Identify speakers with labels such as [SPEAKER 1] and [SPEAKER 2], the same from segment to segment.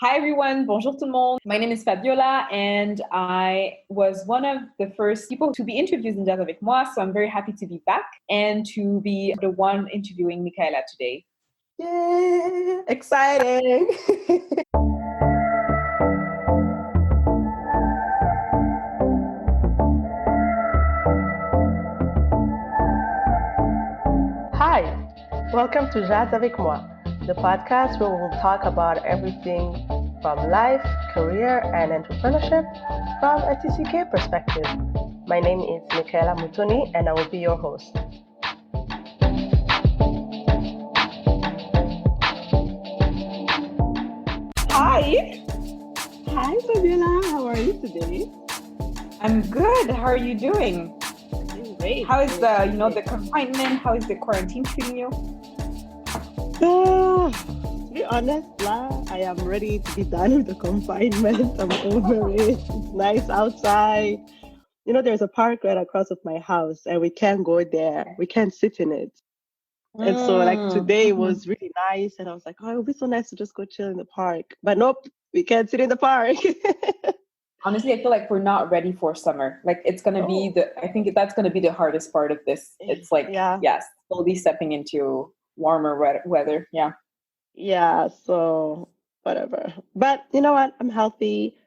[SPEAKER 1] Hi everyone, bonjour tout le monde. My name is Fabiola and I was one of the first people to be interviewed in Jazz avec moi, so I'm very happy to be back and to be the one interviewing Michaella today.
[SPEAKER 2] Yay! Exciting! Hi, welcome to Jazz avec moi, the podcast where we'll talk about everything from life, career, and entrepreneurship from a TCK perspective. My name is Michaella Mutoni, and I will be your host.
[SPEAKER 1] Hi!
[SPEAKER 2] Hi, Fabiola. How are you today?
[SPEAKER 1] I'm good. How are you doing?
[SPEAKER 2] Great.
[SPEAKER 1] How is the confinement? How is the quarantine treating you?
[SPEAKER 2] To be honest, I am ready to be done with the confinement. I'm over it. It's nice outside. There's a park right across of my house, and we can't go there. We can't sit in it. And so, today was really nice, and I was like, oh, it would be so nice to just go chill in the park. But nope, we can't sit in the park.
[SPEAKER 1] Honestly, I feel like we're not ready for summer. Like it's going to be I think that's going to be the hardest part of this. It's like, yes, slowly stepping into warmer weather. Yeah.
[SPEAKER 2] Yeah. So whatever. But you know what? I'm healthy.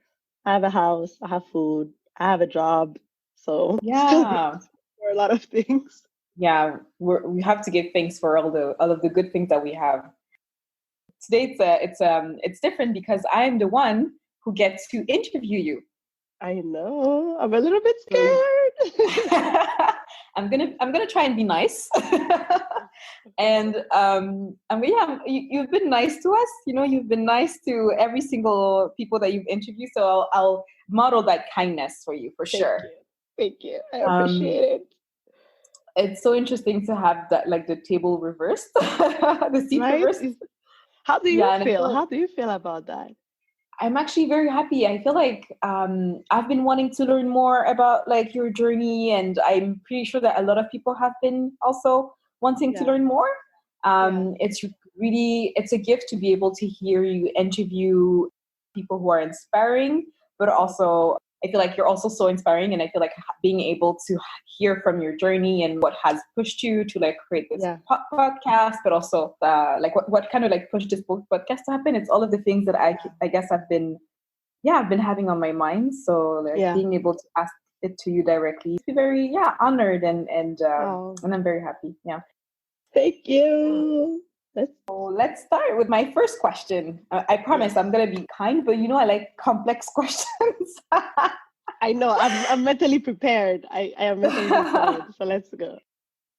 [SPEAKER 2] I have a house. I have food. I have a job. So
[SPEAKER 1] yeah,
[SPEAKER 2] for a lot of things.
[SPEAKER 1] Yeah. We have to give thanks for all of the good things that we have. Today it's different because I am the one who gets to interview you.
[SPEAKER 2] I know. I'm a little bit scared.
[SPEAKER 1] I'm gonna try and be nice. And you've been nice to us. You've been nice to every single people that you've interviewed. So I'll model that kindness for you for sure.
[SPEAKER 2] Thank you. I appreciate it.
[SPEAKER 1] It's so interesting to have that, like the table reversed, the seat reversed.
[SPEAKER 2] How do you feel? How do you feel about that?
[SPEAKER 1] I'm actually very happy. I feel like I've been wanting to learn more about like your journey, and I'm pretty sure that a lot of people have been also wanting to learn more. It's a gift to be able to hear you interview people who are inspiring, but also I feel like you're also so inspiring, and I feel like being able to hear from your journey and what has pushed you to like create this podcast, but also what kind of like pushed this podcast to happen. It's all of the things that I guess I've been having on my mind. So being able to ask it to you directly, be very honored and I'm very happy. Yeah.
[SPEAKER 2] Thank you.
[SPEAKER 1] Let's start with my first question. I promise I'm going to be kind, but I like complex questions.
[SPEAKER 2] I know. I'm mentally prepared. I am mentally prepared. So let's go.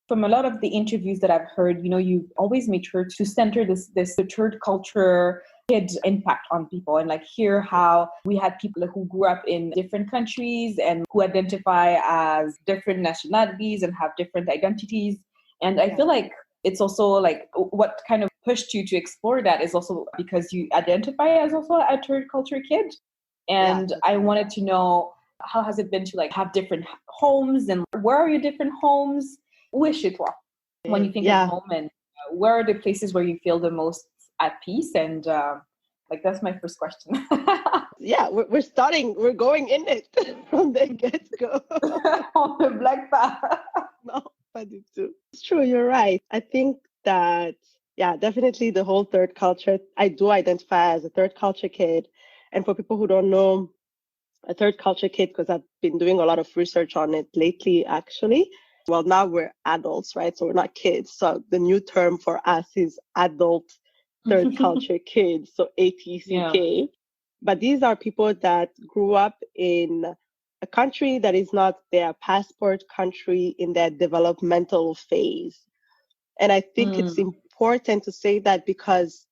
[SPEAKER 1] From a lot of the interviews that I've heard, you've always made sure to center the third culture kid impact on people and like hear how we had people who grew up in different countries and who identify as different nationalities and have different identities. And I feel like it's also like what kind of pushed you to explore that is also because you identify as also a third culture kid. And I wanted to know, how has it been to like have different homes, and where are your different homes? Où est chez toi? When you think of home, and where are the places where you feel the most at peace? And that's my first question.
[SPEAKER 2] We're going in it from the get-go.
[SPEAKER 1] On the black path.
[SPEAKER 2] No. It's true, you're right. I think that, definitely the whole third culture, I do identify as a third culture kid. And for people who don't know, a third culture kid, because I've been doing a lot of research on it lately, actually. Well, now we're adults, right? So we're not kids. So the new term for us is adult third culture kids, so ATCK. Yeah. But these are people that grew up in a country that is not their passport country in their developmental phase. And I think it's important to say that because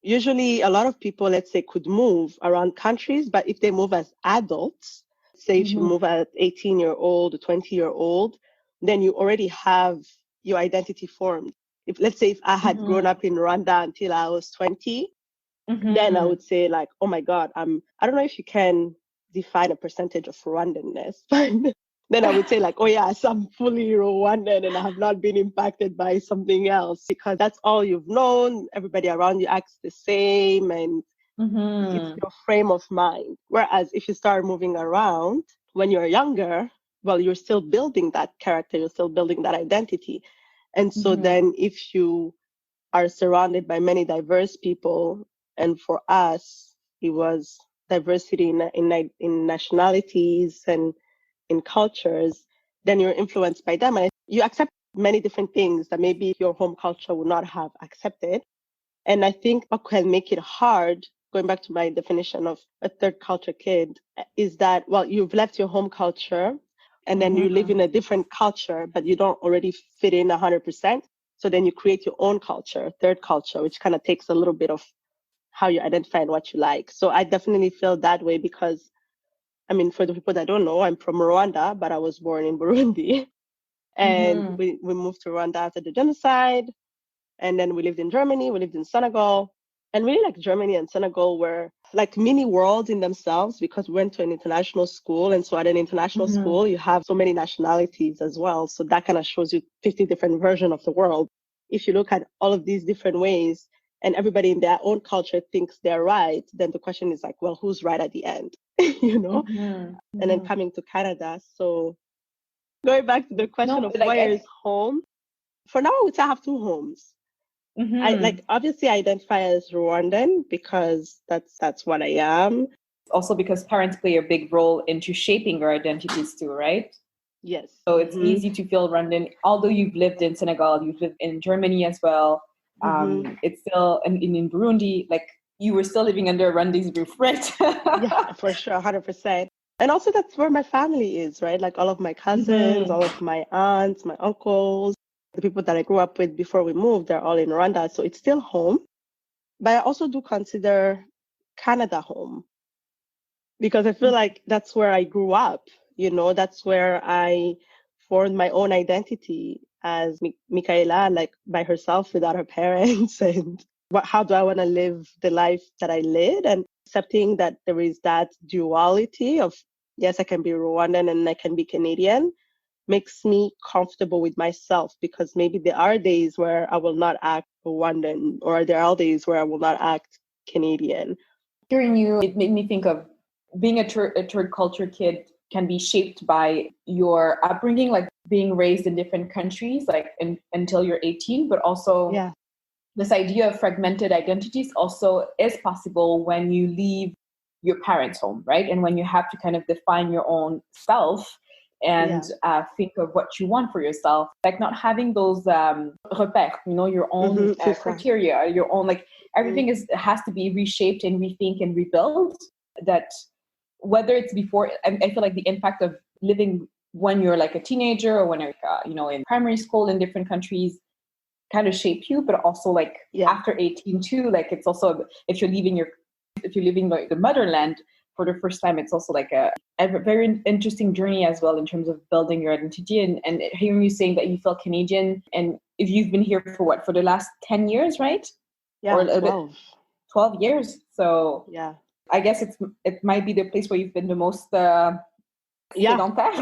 [SPEAKER 2] usually a lot of people, let's say, could move around countries, but if they move as adults, say if you move as 18-year-old or 20-year-old, then you already have your identity formed. Let's say if I had grown up in Rwanda until I was 20, then I would say like, oh my God, I don't know if you can define a percentage of Rwandanness, but then I would say like, oh yes, I'm fully Rwandan and I have not been impacted by something else, because that's all you've known. Everybody around you acts the same, and It's
[SPEAKER 1] Mm-hmm.
[SPEAKER 2] your frame of mind. Whereas if you start moving around when you're younger, well, you're still building that character, you're still building that identity. And so
[SPEAKER 1] Mm-hmm.
[SPEAKER 2] then if you are surrounded by many diverse people, and for us, it was diversity in nationalities and in cultures, then you're influenced by them. And you accept many different things that maybe your home culture would not have accepted. And I think what can make it hard, going back to my definition of a third culture kid, is that, well, you've left your home culture and then you live
[SPEAKER 1] Mm-hmm.
[SPEAKER 2] in a different culture, but you don't already fit in 100%. So then you create your own culture, third culture, which kind of takes a little bit of how you identify and what you like. So I definitely feel that way because, I mean, for the people that don't know, I'm from Rwanda, but I was born in Burundi. And
[SPEAKER 1] Mm-hmm.
[SPEAKER 2] we moved to Rwanda after the genocide. And then we lived in Germany, we lived in Senegal. And really, like, Germany and Senegal were like mini worlds in themselves because we went to an international school. And so at an international
[SPEAKER 1] Mm-hmm.
[SPEAKER 2] school, you have so many nationalities as well. So that kind of shows you 50 different versions of the world. If you look at all of these different ways and everybody in their own culture thinks they're right, then the question is like, well, who's right at the end? you know?
[SPEAKER 1] Mm-hmm.
[SPEAKER 2] And then
[SPEAKER 1] Mm-hmm.
[SPEAKER 2] coming to Canada. So going back to the question
[SPEAKER 1] No,
[SPEAKER 2] of
[SPEAKER 1] but like
[SPEAKER 2] where is home, for now, I would say I have two homes. I
[SPEAKER 1] mm-hmm.
[SPEAKER 2] like obviously I identify as Rwandan because that's what I am.
[SPEAKER 1] Also because parents play a big role into shaping our identities too, right?
[SPEAKER 2] Yes.
[SPEAKER 1] So it's
[SPEAKER 2] Mm-hmm.
[SPEAKER 1] easy to feel Rwandan, although you've lived in Senegal, you've lived in Germany as well.
[SPEAKER 2] Mm-hmm.
[SPEAKER 1] It's still in Burundi, like you were still living under Rwandanese roof, right?
[SPEAKER 2] Yeah, for sure, 100%. And also that's where my family is, right? Like all of my cousins,
[SPEAKER 1] Mm-hmm.
[SPEAKER 2] all of my aunts, my uncles, the people that I grew up with before we moved, they're all in Rwanda. So it's still home. But I also do consider Canada home because I feel like that's where I grew up. That's where I formed my own identity as Michaella, like by herself without her parents. And how do I want to live the life that I lived? And accepting that there is that duality of, yes, I can be Rwandan and I can be Canadian makes me comfortable with myself because maybe there are days where I will not act Rwandan or there are days where I will not act Canadian.
[SPEAKER 1] Hearing you, it made me think of being a third culture kid can be shaped by your upbringing, like being raised in different countries, like until you're 18, but also
[SPEAKER 2] Yeah.
[SPEAKER 1] this idea of fragmented identities also is possible when you leave your parents' home, right? And when you have to kind of define your own self and think of what you want for yourself, like not having those repères, your own
[SPEAKER 2] C'est ça.
[SPEAKER 1] criteria, your own, like
[SPEAKER 2] Mm.
[SPEAKER 1] everything has to be reshaped and rethink and rebuild. That whether it's before, I feel like the impact of living when you're like a teenager or when you're in primary school in different countries kind of shape you, but also like after 18 too, like it's also if you're leaving the motherland for the first time, it's also like a very interesting journey as well in terms of building your identity and hearing you saying that you feel Canadian and if you've been here for the last 10 years, right? Or
[SPEAKER 2] Yeah,
[SPEAKER 1] a little bit
[SPEAKER 2] 12.
[SPEAKER 1] 12 years. So
[SPEAKER 2] Yeah.
[SPEAKER 1] I guess it might be the place where you've been the most
[SPEAKER 2] Yeah,
[SPEAKER 1] sédentaire.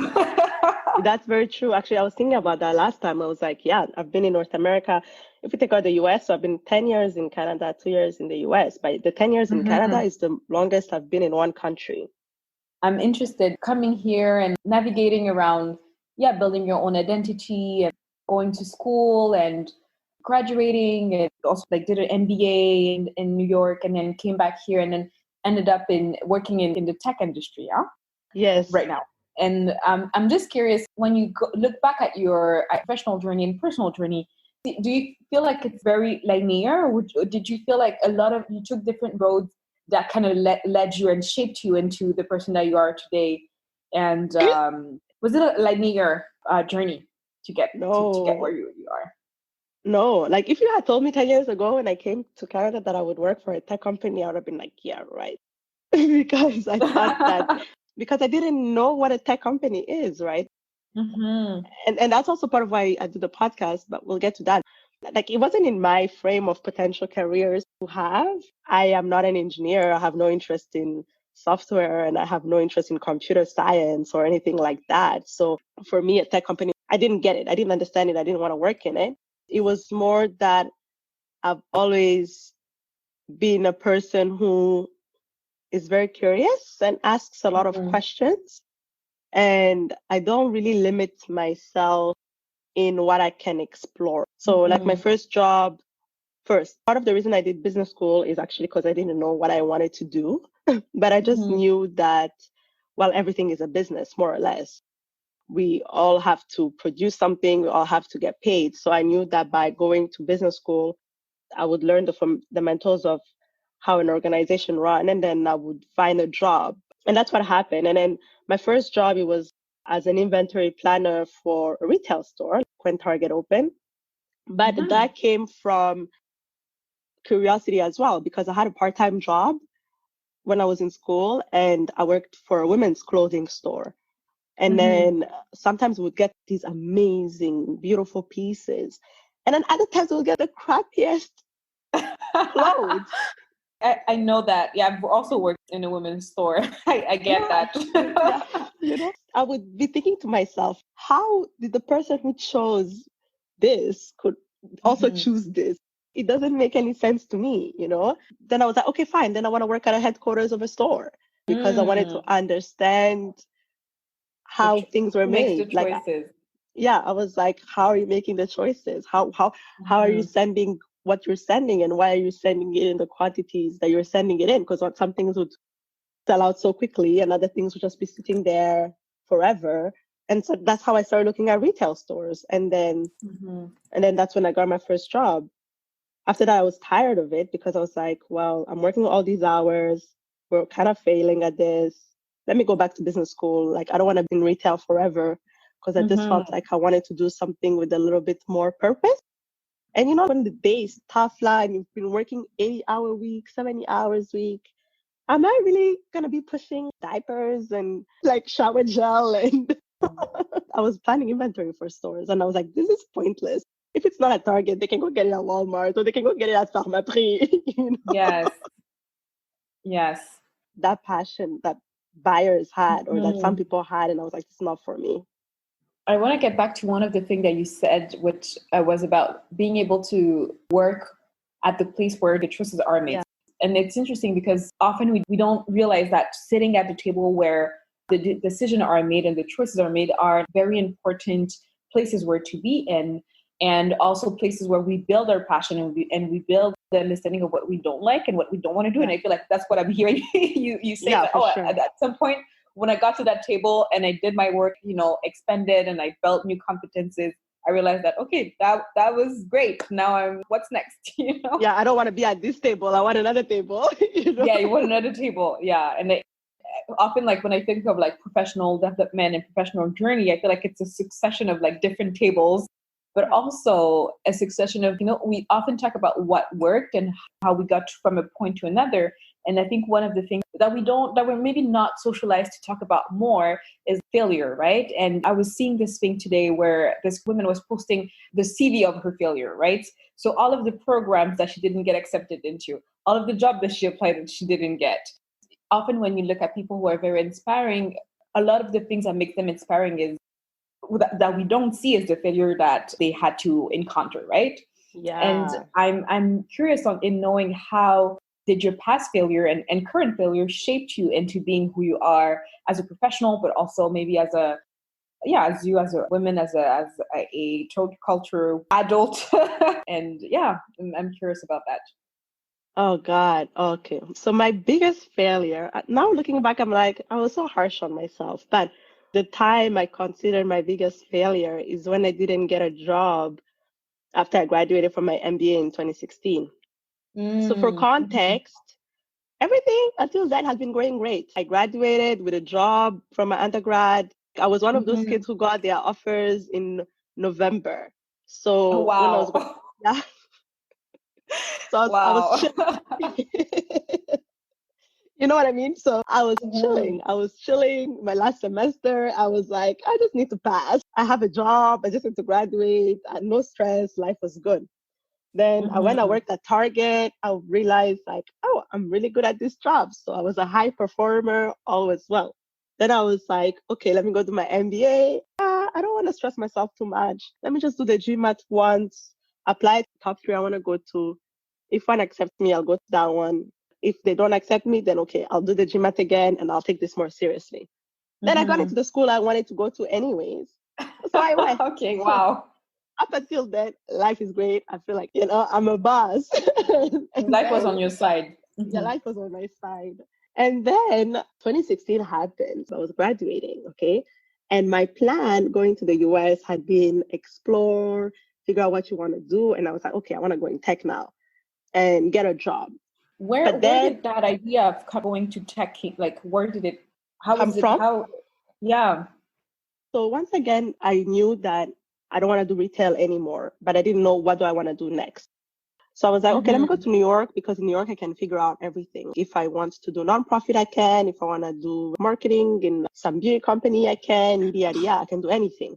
[SPEAKER 2] that's very true. Actually, I was thinking about that last time. I was like, yeah, I've been in North America. If we take out the US, so I've been 10 years in Canada, 2 years in the US. But the 10 years in Canada is the longest I've been in one country.
[SPEAKER 1] I'm interested coming here and navigating around, building your own identity and going to school and graduating and also like did an MBA in New York and then came back here and then ended up in working in the tech industry,
[SPEAKER 2] Yes.
[SPEAKER 1] right now. And I'm just curious, when you look back at your professional journey and personal journey, do you feel like it's very linear or did you feel like you took different roads that kind of led you and shaped you into the person that you are today? And was it a linear journey to get where
[SPEAKER 2] No,
[SPEAKER 1] you are?
[SPEAKER 2] no. Like if you had told me 10 years ago when I came to Canada that I would work for a tech company, I would have been like, yeah, right. Because I thought that, because I didn't know what a tech company is, right?
[SPEAKER 1] Mm-hmm.
[SPEAKER 2] And that's also part of why I do the podcast, but we'll get to that. Like it wasn't in my frame of potential careers to have. I am not an engineer. I have no interest in software and I have no interest in computer science or anything like that. So for me, a tech company, I didn't get it. I didn't understand it. I didn't want to work in it. It was more that I've always being a person who is very curious and asks a lot of
[SPEAKER 1] Mhm.
[SPEAKER 2] questions. And I don't really limit myself in what I can explore. So like my
[SPEAKER 1] Mhm.
[SPEAKER 2] first job, part of the reason I did business school is actually because I didn't know what I wanted to do. But I just
[SPEAKER 1] Mhm.
[SPEAKER 2] knew that, well, everything is a business, more or less. We all have to produce something, we all have to get paid. So I knew that by going to business school, I would learn the fundamentals of how an organization run, and then I would find a job. And that's what happened. And then my first job, it was as an inventory planner for a retail store when Target opened. But
[SPEAKER 1] Mhm.
[SPEAKER 2] that came from curiosity as well, because I had a part-time job when I was in school and I worked for a women's clothing store. And
[SPEAKER 1] Mhm.
[SPEAKER 2] then sometimes we'd get these amazing, beautiful pieces. And then other times we'll get the crappiest clothes.
[SPEAKER 1] I know that. Yeah, I've also worked in a women's store. I get
[SPEAKER 2] Yeah,
[SPEAKER 1] that.
[SPEAKER 2] yeah. I would be thinking to myself, how did the person who chose this could also
[SPEAKER 1] Mhm.
[SPEAKER 2] choose this? It doesn't make any sense to me. Then I was like, okay, fine. Then I want to work at a headquarters of a store because I wanted to
[SPEAKER 1] Mm.
[SPEAKER 2] understand
[SPEAKER 1] The
[SPEAKER 2] how things were
[SPEAKER 1] who makes the
[SPEAKER 2] made. Like,
[SPEAKER 1] choices?
[SPEAKER 2] yeah, I was like, how are you making the choices? How are you
[SPEAKER 1] Mhm.
[SPEAKER 2] sending what you're sending, and why are you sending it in the quantities that you're sending it in? Because some things would sell out so quickly and other things would just be sitting there forever. And so that's how I started looking at retail stores.
[SPEAKER 1] Mhm.
[SPEAKER 2] And then that's when I got my first job. After that, I was tired of it because I was like, well, I'm working all these hours. We're kind of failing at this. Let me go back to business school. Like, I don't want to be in retail forever, because I just
[SPEAKER 1] Mhm.
[SPEAKER 2] felt like I wanted to do something with a little bit more purpose. And when the day is tough, and you've been working 80-hour week, 70 hours week, am I really going to be pushing diapers and like shower gel? And I was planning inventory for stores, and I was like, this is pointless. If it's not at Target, they can go get it at Walmart, or they can go get it at Pharmaprix.
[SPEAKER 1] Yes. Yes.
[SPEAKER 2] That passion that buyers had, or that some
[SPEAKER 1] Mhm.
[SPEAKER 2] people had, and I was like, it's not for me.
[SPEAKER 1] I want to get back to one of the things that you said, which was about being able to work at the place where the choices are made.
[SPEAKER 2] Yeah.
[SPEAKER 1] And it's interesting because often we don't realize that sitting at the table where the decisions are made and the choices are made are very important places where to be in, and also places where we build our passion and we build the understanding of what we don't like and what we don't want to do.
[SPEAKER 2] Yeah.
[SPEAKER 1] And I feel like that's what I'm hearing you say,
[SPEAKER 2] Yeah,
[SPEAKER 1] that,
[SPEAKER 2] for sure.
[SPEAKER 1] at some point when I got to that table and I did my work, expended, and I built new competencies, I realized that, okay, that was great. Now what's next?
[SPEAKER 2] Yeah, I don't want to be at this table. I want another table.
[SPEAKER 1] Yeah, you want another table. Yeah. And often, like, when I think of like professional development and professional journey, I feel like it's a succession of like different tables, but also a succession of, we often talk about what worked and how we got from a point to another. And I think one of the things that we're maybe not socialized to talk about more is failure, right? And I was seeing this thing today where this woman was posting the CV of her failure, right? So all of the programs that she didn't get accepted into, all of the jobs that she applied that she didn't get. Often when you look at people who are very inspiring, a lot of the things that make them inspiring is that we don't see as the failure that they had to encounter, right? And
[SPEAKER 2] Yeah.
[SPEAKER 1] I'm curious in knowing how did your past failure and current failure shaped you into being who you are as a professional, but also maybe as a woman, as a third culture adult. And yeah, I'm curious about that.
[SPEAKER 2] Oh God. Okay. So my biggest failure, now looking back, I'm like, I was so harsh on myself. But the time I consider my biggest failure is when I didn't get a job after I graduated from my MBA in 2016. So for
[SPEAKER 1] Mm.
[SPEAKER 2] context, everything until then has been going great. I graduated with a job from my undergrad. I was one of those
[SPEAKER 1] Mhm.
[SPEAKER 2] kids who got their offers in November.
[SPEAKER 1] Oh,
[SPEAKER 2] So when I was,
[SPEAKER 1] wow.
[SPEAKER 2] yeah, so I was
[SPEAKER 1] Wow.
[SPEAKER 2] chilling. You know what I mean? So I was chilling.
[SPEAKER 1] Mhm.
[SPEAKER 2] I was chilling my last semester. I was like, I just need to pass. I have a job. I just need to graduate. No stress. Life was good. Then when I
[SPEAKER 1] Mhm.
[SPEAKER 2] worked at Target, I realized like, oh, I'm really good at this job. So I was a high performer, always well. Then I was like, okay, let me go do my MBA. I don't want to stress myself too much. Let me just do the GMAT once, apply to top three I want to go to. If one accepts me, I'll go to that one. If they don't accept me, then okay, I'll do the GMAT again and I'll take this more seriously. Then I got into the school I wanted to go to anyways. So I went.
[SPEAKER 1] Okay, wow.
[SPEAKER 2] Up until then, life is great. I feel like, I'm a boss.
[SPEAKER 1] Life was on your side.
[SPEAKER 2] Yeah, life was on my side. And then 2016 happened. I was graduating, okay? And my plan going to the US had been explore, figure out what you want to do. And I was like, okay, I want to go in tech now and get a job.
[SPEAKER 1] Where did that idea of going to tech, like, where did it, yeah.
[SPEAKER 2] So once again, I knew that I don't want to do retail anymore, but I didn't know what do I want to do next. So I was like, okay, let me go to New York, because in New York, I can figure out everything. If I want to do nonprofit, I can. If I want to do marketing in some beauty company, I can. I can do anything.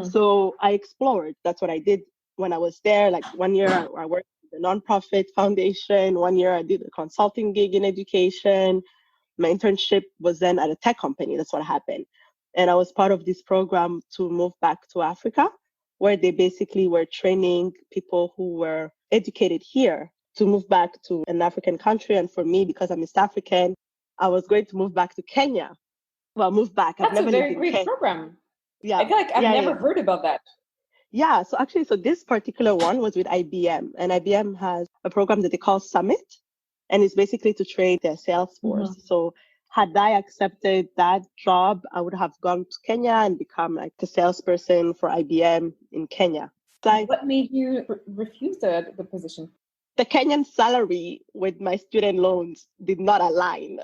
[SPEAKER 2] So I explored. That's what I did when I was there. Like 1 year, I worked at the nonprofit foundation. 1 year, I did a consulting gig in education. My internship was then at a tech company. That's what happened. And I was part of this program to move back to Africa, where they basically were training people who were educated here to move back to an African country. And for me, because I'm East African, I was going to move back to Kenya. Well, move back.
[SPEAKER 1] That's a very great program.
[SPEAKER 2] Yeah.
[SPEAKER 1] I feel like I've never heard about that.
[SPEAKER 2] Yeah. So actually, this particular one was with IBM. And IBM has a program that they call Summit. And it's basically to train their sales force. So had I accepted that job, I would have gone to Kenya and become like a salesperson for IBM in Kenya.
[SPEAKER 1] What made you refuse the position?
[SPEAKER 2] The Kenyan salary with my student loans did not align.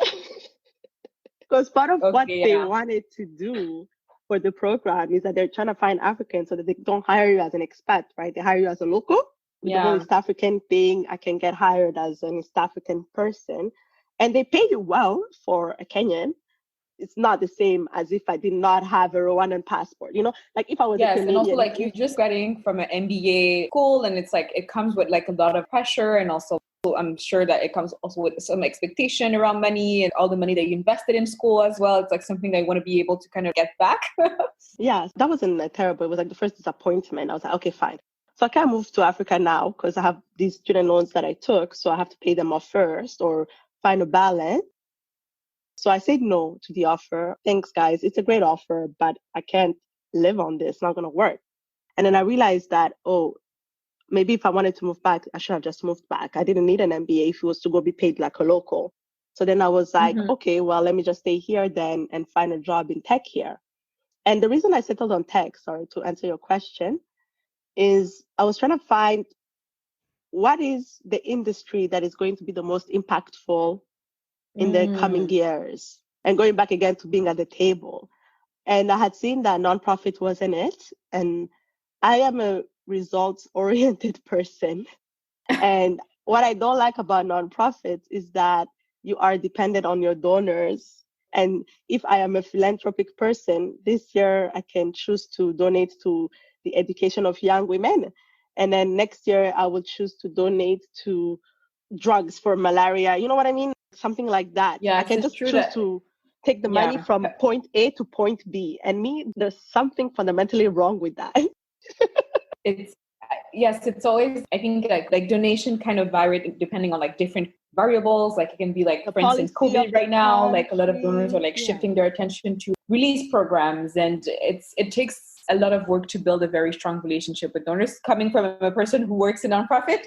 [SPEAKER 2] Because part of what they wanted to do for the program is that they're trying to find Africans so that they don't hire you as an expat, right? They hire you as a local. With the whole East African thing, I can get hired as an East African person. And they pay you well for a Kenyan. It's not the same as if I did not have a Rwandan passport. Like if I was a Canadian.
[SPEAKER 1] And also like you're just getting from an MBA school, and it's like it comes with like a lot of pressure, and also I'm sure that it comes also with some expectation around money and all the money that you invested in school as well. It's like something that I want to be able to kind of get back.
[SPEAKER 2] Yeah, that wasn't terrible. It was like the first disappointment. I was like, okay, fine. So I can't move to Africa now because I have these student loans that I took. So I have to pay them off first or find a balance. So I said no to the offer. Thanks, guys. It's a great offer, but I can't live on this. It's not going to work. And then I realized that, maybe if I wanted to move back, I should have just moved back. I didn't need an MBA if it was to go be paid like a local. So then I was like, okay, well, let me just stay here then and find a job in tech here. And the reason I settled on tech, to answer your question, is I was trying to find what is the industry that is going to be the most impactful in the coming years, and going back again to being at the table. And I had seen that nonprofit wasn't it. And I am a results-oriented person. And what I don't like about nonprofits is that you are dependent on your donors. And if I am a philanthropic person, this year I can choose to donate to the education of young women. And then next year I will choose to donate to drugs for malaria. You know what I mean? Something like that.
[SPEAKER 1] Yeah,
[SPEAKER 2] I can just choose to take the money from point A to point B. And there's something fundamentally wrong with that.
[SPEAKER 1] It's always, I think like donation kind of vary depending on like different variables. Like it can be like, for instance, COVID right now, like a lot of donors are like shifting their attention to release programs, and it takes a lot of work to build a very strong relationship with donors coming from a person who works in nonprofit.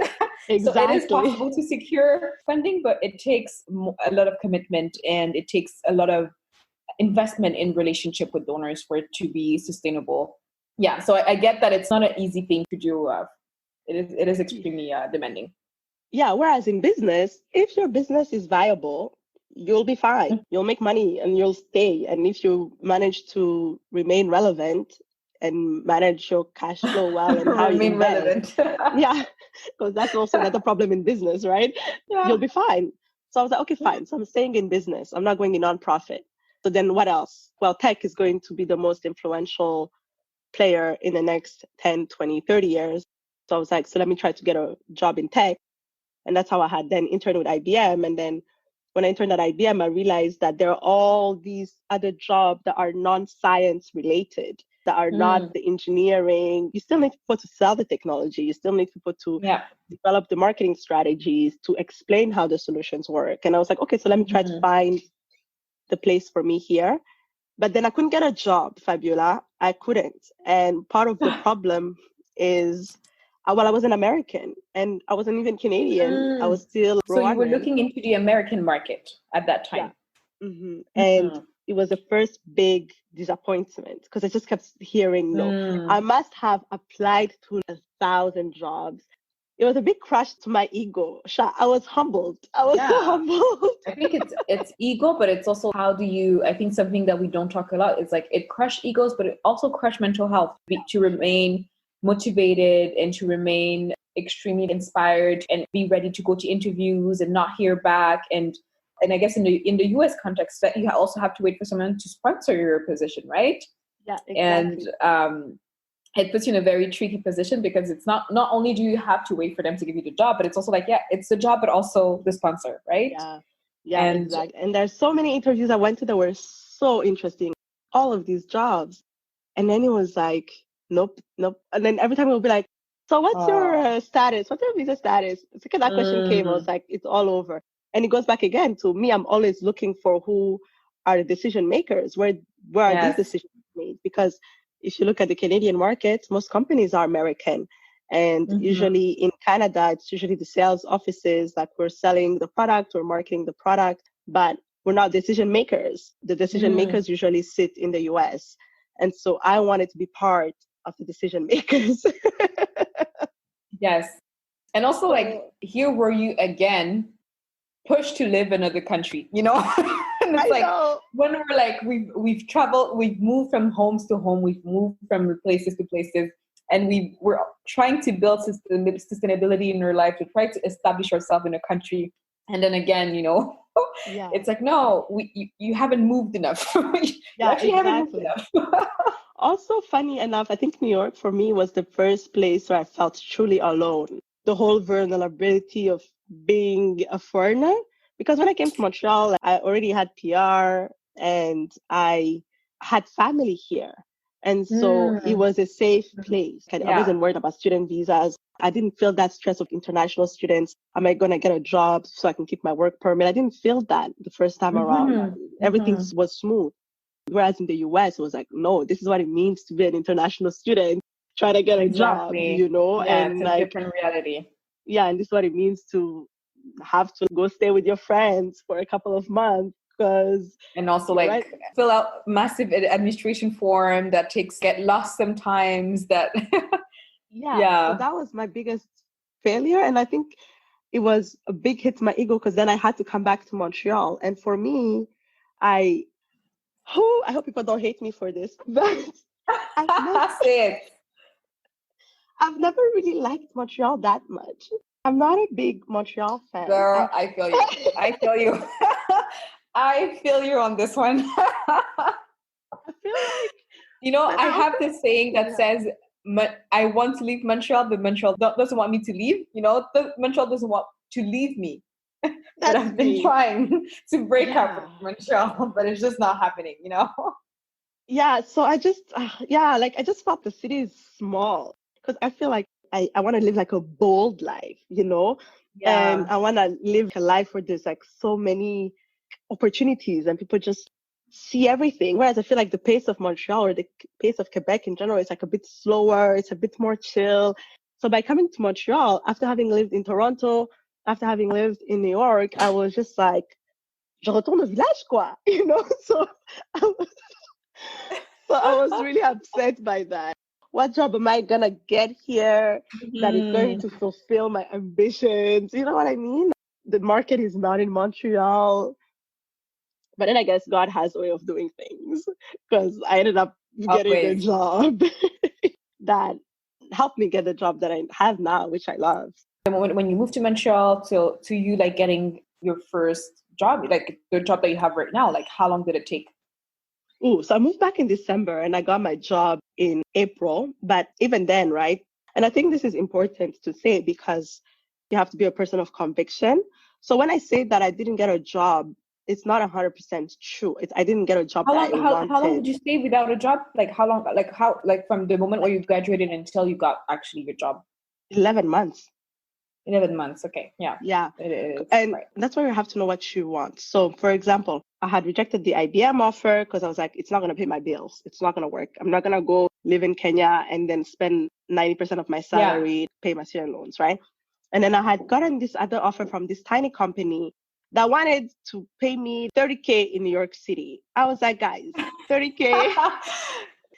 [SPEAKER 2] Exactly.
[SPEAKER 1] So it is possible to secure funding, but it takes a lot of commitment and it takes a lot of investment in relationship with donors for it to be sustainable. Yeah, so I get that it's not an easy thing to do. It is extremely demanding.
[SPEAKER 2] Yeah, whereas in business, if your business is viable, you'll be fine. You'll make money and you'll stay. And if you manage to remain relevant and manage your cash flow well and how you invest, yeah, because that's also another problem in business, right? Yeah. You'll be fine. So I was like, okay, fine. So I'm staying in business. I'm not going in nonprofit. So then what else? Well, tech is going to be the most influential player in the next 10, 20, 30 years. So I was like, so let me try to get a job in tech. And that's how I had then interned with IBM. And then when I interned at IBM, I realized that there are all these other jobs that are non-science related that are not the engineering. You still need people to sell the technology. You still need people to develop the marketing strategies, to explain how the solutions work. And I was like, okay, so let me try to find the place for me here. But then I couldn't get a job, Fabiola. I couldn't. And part of the problem is, well, I wasn't American and I wasn't even Canadian. I was still
[SPEAKER 1] So you were
[SPEAKER 2] Rwandan.
[SPEAKER 1] looking into the American market at that time.
[SPEAKER 2] And it was the first big disappointment because I just kept hearing no. I must have applied to 1,000 jobs. It was a big crush to my ego. I was humbled. I was so humbled.
[SPEAKER 1] I think it's ego, but it's also how do you, I think something that we don't talk a lot is like it crushed egos, but it also crushed mental health to remain motivated and to remain extremely inspired and be ready to go to interviews and not hear back. And I guess in the US context that you also have to wait for someone to sponsor your position, right?
[SPEAKER 2] Yeah, exactly.
[SPEAKER 1] And it puts you in a very tricky position because it's not only do you have to wait for them to give you the job, but it's also like, it's the job, but also the sponsor, right?
[SPEAKER 2] Yeah, and, exactly. And there's so many interviews I went to that were so interesting, all of these jobs. And then it was like, nope. And then every time it would be like, so what's your status? What's your visa status? The second that question came, I was like, it's all over. And it goes back again to me. I'm always looking for who are the decision makers. Where are these decisions made? Because if you look at the Canadian market, most companies are American. And usually in Canada, it's usually the sales offices that we're selling the product or marketing the product, but we're not decision makers. The decision makers usually sit in the US. And so I wanted to be part of the decision makers.
[SPEAKER 1] Yes. And also like here were you again pushed to live in another country, you know? And it's when we're like, we've traveled, we've moved from homes to home, we've moved from places to places, and we're trying to build sustainability in our life, to try to establish ourselves in a country. And then again, you know, it's like, no, you haven't moved enough. You actually haven't moved enough.
[SPEAKER 2] Also, funny enough, I think New York for me was the first place where I felt truly alone. The whole vulnerability of being a foreigner. Because when I came to Montreal, I already had PR and I had family here. And so it was a safe place. I wasn't worried about student visas. I didn't feel that stress of international students. Am I going to get a job so I can keep my work permit? I didn't feel that the first time around. Everything was smooth. Whereas in the US, it was like, no, this is what it means to be an international student, trying to get a job, you know?
[SPEAKER 1] Yeah,
[SPEAKER 2] and
[SPEAKER 1] it's a
[SPEAKER 2] like,
[SPEAKER 1] different reality.
[SPEAKER 2] Yeah, and this is what it means to have to go stay with your friends for a couple of months.
[SPEAKER 1] And also like fill out massive administration form that get lost sometimes. So
[SPEAKER 2] that was my biggest failure. And I think it was a big hit to my ego because then I had to come back to Montreal. And for me, I hope people don't hate me for this, but I've never really liked Montreal that much. I'm not a big Montreal fan.
[SPEAKER 1] Girl, I feel you. I feel you. I feel you on this one.
[SPEAKER 2] I feel like,
[SPEAKER 1] you know, I have this saying that says, I want to leave Montreal, but Montreal doesn't want me to leave. You know, Montreal doesn't want to leave me. But I've been trying to break up with Montreal, but it's just not happening, you know?
[SPEAKER 2] Yeah, so I just, I just felt the city is small because I feel like I want to live like a bold life, you know? Yeah. And I want to live a life where there's like so many opportunities and people just see everything. Whereas I feel like the pace of Montreal or the pace of Quebec in general is like a bit slower. It's a bit more chill. So by coming to Montreal, after having lived in Toronto, after having lived in New York, I was just like, je retourne au village, quoi, you know? So I was really upset by that. What job am I going to get here that is going to fulfill my ambitions? You know what I mean? The market is not in Montreal. But then I guess God has a way of doing things because I ended up getting a job that helped me get the job that I have now, which I love.
[SPEAKER 1] And when you moved to Montreal to you like getting your first job, like the job that you have right now, like how long did it take?
[SPEAKER 2] So I moved back in December and I got my job in April. But even then, right? And I think this is important to say because you have to be a person of conviction. So when I say that I didn't get a job it's not 100% true. I didn't get a job
[SPEAKER 1] How
[SPEAKER 2] that
[SPEAKER 1] long?
[SPEAKER 2] I
[SPEAKER 1] How long
[SPEAKER 2] wanted.
[SPEAKER 1] did you stay without a job? Like how long? Like how? Like from the moment where you graduated until you got actually your job?
[SPEAKER 2] 11 months.
[SPEAKER 1] 11 months. Okay, yeah,
[SPEAKER 2] Yeah.
[SPEAKER 1] it is.
[SPEAKER 2] And
[SPEAKER 1] Right.
[SPEAKER 2] that's where you have to know what you want. So, for example, I had rejected the IBM offer because I was like, it's not going to pay my bills. It's not going to work. I'm not going to go live in Kenya and then spend 90% of my
[SPEAKER 1] Yeah.
[SPEAKER 2] salary, pay my student loans, right? And then I had gotten this other offer from this tiny company that wanted to pay me 30K in New York City. I was like, guys, 30K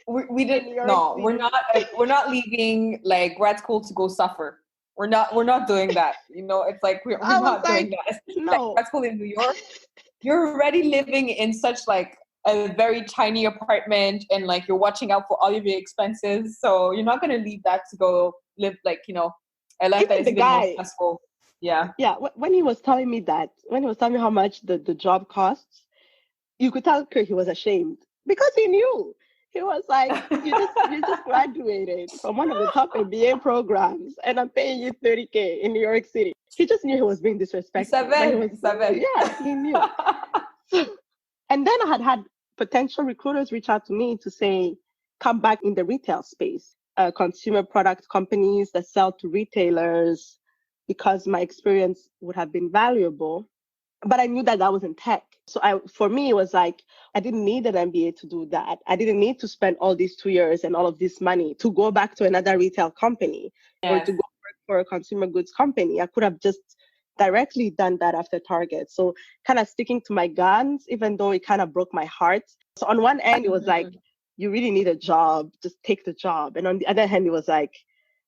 [SPEAKER 1] we
[SPEAKER 2] in
[SPEAKER 1] did
[SPEAKER 2] New York
[SPEAKER 1] no.
[SPEAKER 2] City.
[SPEAKER 1] We're not leaving like grad school to go suffer. We're not doing that. You know, it's like we're
[SPEAKER 2] I was
[SPEAKER 1] not doing
[SPEAKER 2] like,
[SPEAKER 1] that. Like
[SPEAKER 2] no.
[SPEAKER 1] grad school in New York, you're already living in such like a very tiny apartment, and like you're watching out for all of your expenses. So you're not gonna leave that to go live like, you know, a life that
[SPEAKER 2] Even
[SPEAKER 1] is
[SPEAKER 2] the
[SPEAKER 1] even more
[SPEAKER 2] guy,
[SPEAKER 1] stressful. Yeah.
[SPEAKER 2] yeah, when he was telling me that, when he was telling me how much the job costs, you could tell he was ashamed because he knew. He was like, you just graduated from one of the top MBA programs and I'm paying you 30K in New York City. He just knew he was being disrespectful. But he was,
[SPEAKER 1] Seven.
[SPEAKER 2] yeah, he knew. And then I had potential recruiters reach out to me to say, come back in the retail space, consumer product companies that sell to retailers, because my experience would have been valuable. But I knew that that was in tech. So for me, it was like, I didn't need an MBA to do that. I didn't need to spend all these 2 years and all of this money to go back to another retail company or
[SPEAKER 1] Yes.
[SPEAKER 2] to go work for a consumer goods company. I could have just directly done that after Target. So kind of sticking to my guns, even though it kind of broke my heart. So on one end, it was like, you really need a job, just take the job. And on the other hand, it was like,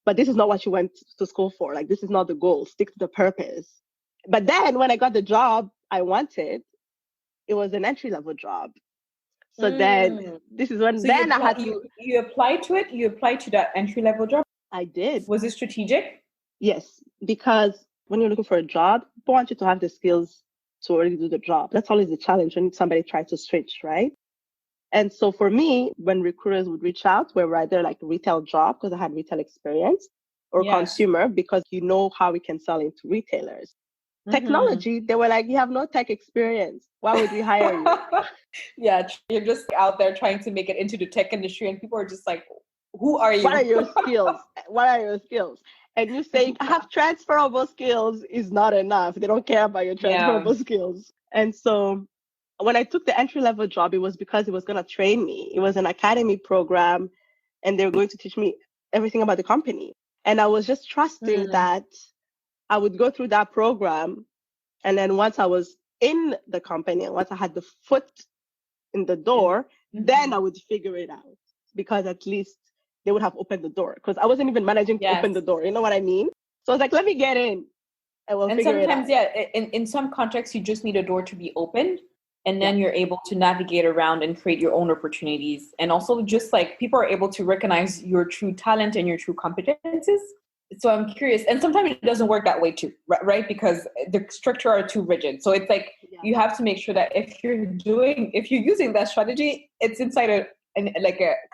[SPEAKER 2] but this is not what you went to school for. Like, this is not the goal. Stick to the purpose. But then when I got the job I wanted, it was an entry level job. So then this is when
[SPEAKER 1] So
[SPEAKER 2] then I had to.
[SPEAKER 1] you applied to it. You applied to that entry level job.
[SPEAKER 2] I did.
[SPEAKER 1] Was it strategic?
[SPEAKER 2] Yes, because when you're looking for a job, people want you to have the skills to already do the job. That's always the challenge when somebody tries to switch, right? And so for me, when recruiters would reach out, were either like a retail job because I had retail experience, or
[SPEAKER 1] Yes.
[SPEAKER 2] consumer because you know how we can sell into retailers. Technology, they were like, you have no tech experience. Why would we hire you?
[SPEAKER 1] Yeah, you're just out there trying to make it into the tech industry, and people are just like, who are you?
[SPEAKER 2] What are your skills? What are your skills? And you saying, I have transferable skills is not enough. They don't care about your transferable skills. And so when I took the entry level job, it was because it was going to train me. It was an academy program and they were going to teach me everything about the company. And I was just trusting that I would go through that program. And then once I was in the company and once I had the foot in the door, then I would figure it out, because at least they would have opened the door, because I wasn't even managing to open the door. You know what I mean? So I was like, let me get in and we'll figure it out.
[SPEAKER 1] Sometimes, in some contexts, you just need a door to be opened, and then you're able to navigate around and create your own opportunities. And also just like people are able to recognize your true talent and your true competences. So I'm curious, and sometimes it doesn't work that way too, right? Because the structure are too rigid. So it's like you have to make sure that if you're using that strategy, it's inside a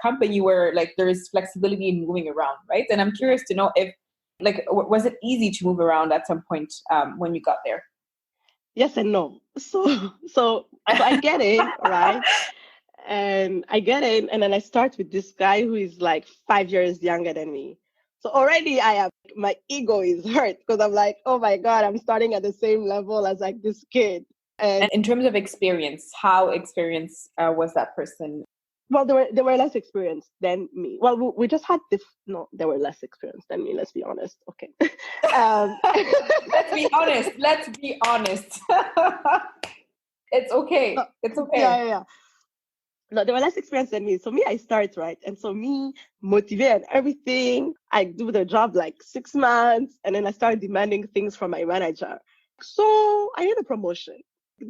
[SPEAKER 1] company where like there is flexibility in moving around, right? And I'm curious to know if like was it easy to move around at some point when you got there?
[SPEAKER 2] Yes and no. So I get in, right? And I get in, and then I start with this guy who is like 5 years younger than me. So already my ego is hurt because I'm like, oh my God, I'm starting at the same level as like this kid.
[SPEAKER 1] And in terms of experience, how experienced was that person?
[SPEAKER 2] Well, they were less experienced than me. Well, we just had no, they were less experienced than me. Let's be honest. Okay.
[SPEAKER 1] Let's be honest. It's okay. It's okay.
[SPEAKER 2] Yeah. No, they were less experienced than me. So me, I start, right? And so me, motivate and everything. I do the job like 6 months, and then I start demanding things from my manager. So I need a promotion.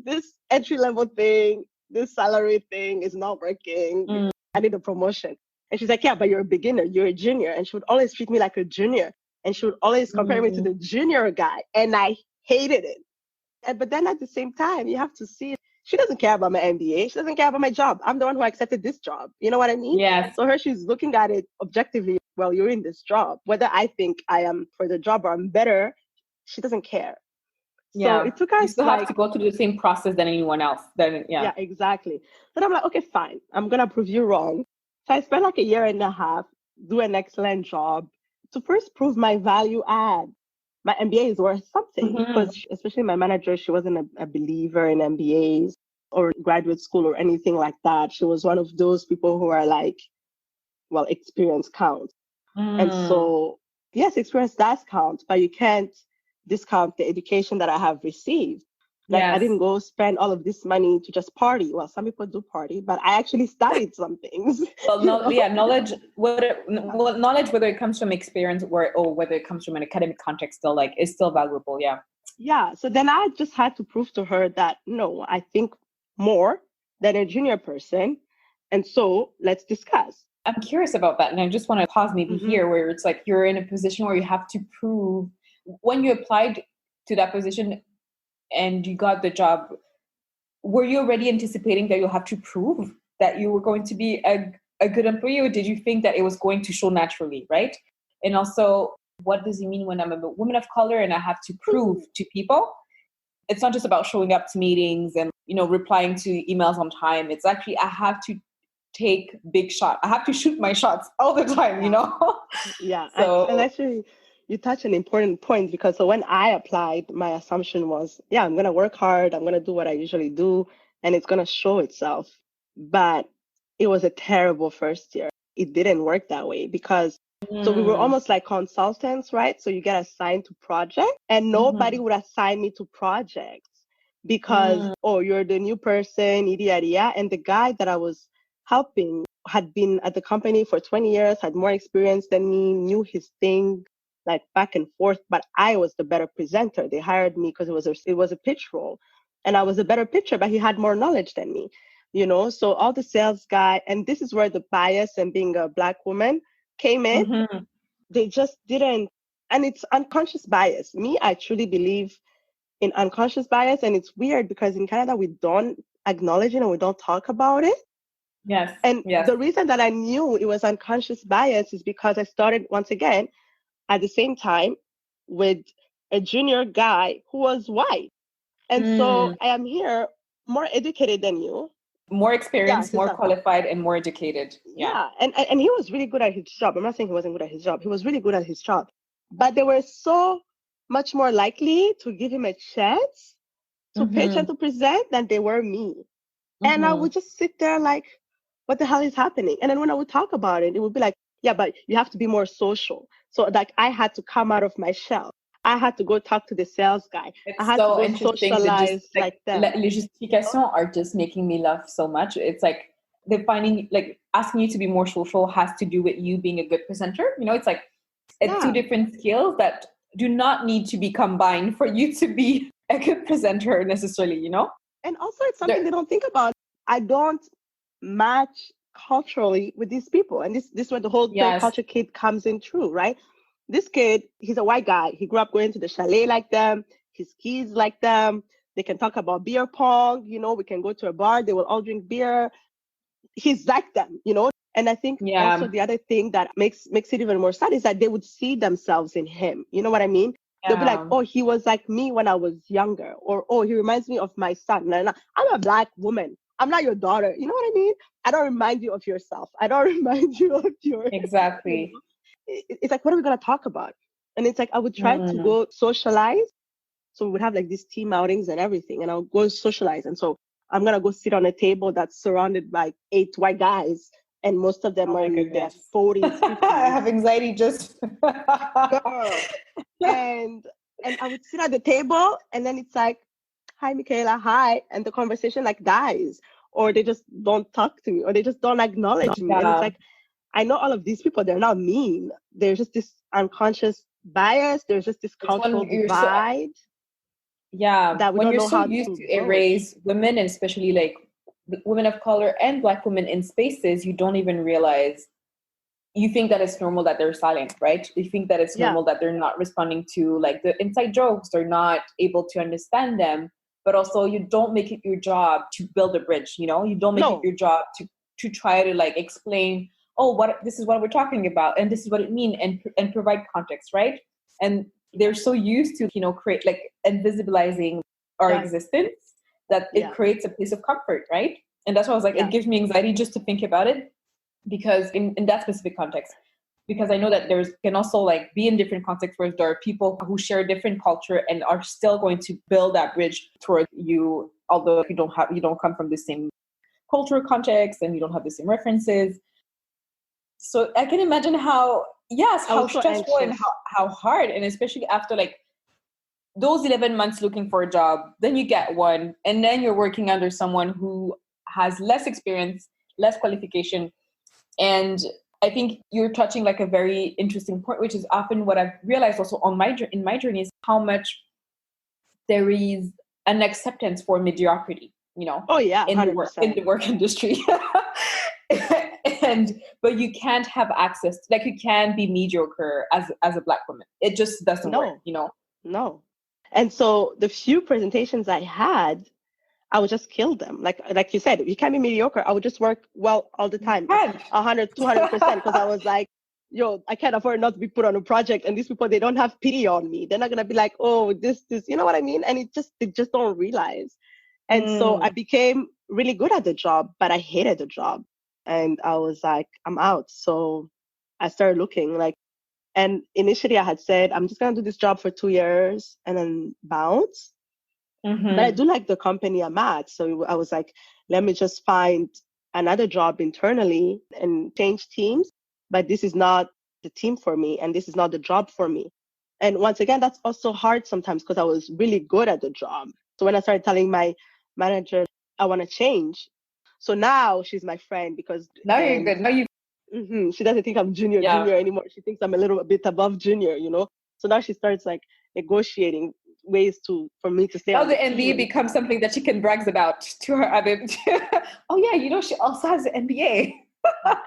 [SPEAKER 2] This entry level thing, this salary thing is not working. I need a promotion. And she's like, yeah, but you're a beginner. You're a junior. And she would always treat me like a junior. And she would always compare me to the junior guy. And I hated it. But then at the same time, you have to see she doesn't care about my MBA. She doesn't care about my job. I'm the one who accepted this job. You know what I mean?
[SPEAKER 1] Yes.
[SPEAKER 2] So she's looking at it objectively. Well, you're in this job. Whether I think I am for the job or I'm better, she doesn't care. So it took
[SPEAKER 1] You
[SPEAKER 2] us
[SPEAKER 1] still have
[SPEAKER 2] like,
[SPEAKER 1] to go through the same process than anyone else. Then
[SPEAKER 2] yeah, exactly. But I'm like, okay, fine. I'm going to prove you wrong. So I spent like a year and a half, do an excellent job to first prove my value add. My MBA is worth something
[SPEAKER 1] Mm-hmm.
[SPEAKER 2] because especially my manager, she wasn't a believer in MBAs or graduate school or anything like that. She was one of those people who are like, well, experience counts. And so, yes, experience does count, but you can't discount the education that I have received. Like, I
[SPEAKER 1] Yes.
[SPEAKER 2] didn't go spend all of this money to just party. Well, some people do party, but I actually studied some things.
[SPEAKER 1] Well, knowledge, knowledge, whether it comes from experience or whether it comes from an academic context, still like is still valuable. Yeah.
[SPEAKER 2] Yeah. So then I just had to prove to her that no, I think more than a junior person. And so let's discuss.
[SPEAKER 1] I'm curious about that. And I just want to pause maybe here where it's like you're in a position where you have to prove when you applied to that position and you got the job, were you already anticipating that you'll have to prove that you were going to be a good employee, or did you think that it was going to show naturally, right? And also, what does it mean when I'm a woman of color and I have to prove to people? It's not just about showing up to meetings and, replying to emails on time. It's actually, I have to take big shots. I have to shoot my shots all the time,
[SPEAKER 2] Yeah.
[SPEAKER 1] So,
[SPEAKER 2] and actually, you touch an important point because so when I applied, my assumption was, yeah, I'm going to work hard. I'm going to do what I usually do, and it's going to show itself. But it was a terrible first year. It didn't work that way because so we were almost like consultants, right? So you get assigned to projects, and nobody would assign me to projects because, oh, you're the new person, yada, yada, yada. And the guy that I was helping had been at the company for 20 years, had more experience than me, knew his thing, like back and forth. But I was the better presenter. They hired me because it was a pitch role, and I was a better pitcher, but he had more knowledge than me, So all the sales guy, and this is where the bias and being a Black woman came in. They just didn't, and it's unconscious bias. Me, I truly believe in unconscious bias, and it's weird because in Canada we don't acknowledge it and we don't talk about it.
[SPEAKER 1] yes.
[SPEAKER 2] And
[SPEAKER 1] Yes.
[SPEAKER 2] the reason that I knew it was unconscious bias is because I started once again at the same time with a junior guy who was white. And so I am here more educated than you.
[SPEAKER 1] More experienced, more qualified, and more educated.
[SPEAKER 2] Yeah. And he was really good at his job. I'm not saying he wasn't good at his job. He was really good at his job. But they were so much more likely to give him a chance to pitch and to present than they were me. And I would just sit there like, what the hell is happening? And then when I would talk about it, it would be like, yeah, but you have to be more social. So like I had to come out of my shell. I had to go talk to the sales guy. I had
[SPEAKER 1] so
[SPEAKER 2] to go
[SPEAKER 1] interesting.
[SPEAKER 2] socialize like them.
[SPEAKER 1] Les justifications are just making me laugh so much. It's like they're finding, like asking you to be more social has to do with you being a good presenter. It's like it's two different skills that do not need to be combined for you to be a good presenter necessarily,
[SPEAKER 2] And also it's something they don't think about. I don't match culturally with these people. And this is where the whole third culture kid comes in true, right? This kid, he's a white guy. He grew up going to the chalet like them. He skis like them. They can talk about beer pong. We can go to a bar. They will all drink beer. He's like them, And I think also the other thing that makes it even more sad is that they would see themselves in him. You know what I mean? They'll be like, oh, he was like me when I was younger. Or, oh, he reminds me of my son. And I'm a Black woman. I'm not your daughter. You know what I mean? I don't remind you of yourself. I don't remind you of your...
[SPEAKER 1] Exactly.
[SPEAKER 2] It's like, what are we going to talk about? And it's like, I would try to go socialize. So we would have like these team outings and everything. And I'll go socialize. And so I'm going to go sit on a table that's surrounded by 8 white guys. And most of them are in their 40s, 50s.
[SPEAKER 1] I have anxiety just...
[SPEAKER 2] And I would sit at the table and then it's like, hi, Michaella, hi. And the conversation like dies. Or they just don't talk to me. Or they just don't acknowledge me. And it's like, I know all of these people, they're not mean. There's just this unconscious bias. There's just this cultural divide.
[SPEAKER 1] That when you're so used to erase women, and especially like women of color and Black women in spaces, you don't even realize. You think that it's normal that they're silent, right? You think that it's normal that they're not responding to like the inside jokes. They're not able to understand them. But also you don't make it your job to build a bridge, you don't make it your job to try to like explain, this is what we're talking about and this is what it means and provide context, right? And they're so used to, create like invisibilizing our
[SPEAKER 2] Yeah.
[SPEAKER 1] existence, that it creates a place of comfort, right? And that's why I was like, it gives me anxiety just to think about it, because in that specific context, because I know that there's can also like be in different contexts where there are people who share different culture and are still going to build that bridge towards you, although you don't come from the same cultural context and you don't have the same references. So I can imagine how stressful and how hard, and especially after like those 11 months looking for a job, then you get one, and then you're working under someone who has less experience, less qualification. And I think you're touching like a very interesting point, which is often what I've realized also in my journey is how much there is an acceptance for mediocrity,
[SPEAKER 2] Oh yeah,
[SPEAKER 1] in
[SPEAKER 2] 100%.
[SPEAKER 1] in the work industry. But you can't have access, like you can be mediocre as a Black woman. It just doesn't work,
[SPEAKER 2] No. And so the few presentations I had, I would just kill them. Like you said, you can't be mediocre. I would just work well all the time, 100, 200%, because I was like, I can't afford not to be put on a project. And these people, they don't have pity on me. They're not going to be like, oh, this, you know what I mean? And they just don't realize. And so I became really good at the job, but I hated the job. And I was like, I'm out. So I started looking and initially I had said, I'm just going to do this job for 2 years and then bounce. But I do like the company I'm at. So I was like, let me just find another job internally and change teams. But this is not the team for me, and this is not the job for me. And once again, that's also hard sometimes because I was really good at the job. So when I started telling my manager, I want to change. So now she's my friend because
[SPEAKER 1] now you're good. Now you.
[SPEAKER 2] She doesn't think I'm junior anymore. She thinks I'm a little bit above junior, So now she starts like negotiating ways for me to stay.
[SPEAKER 1] Now the MBA becomes something that she can brag about to her other. Oh yeah, she also has an MBA.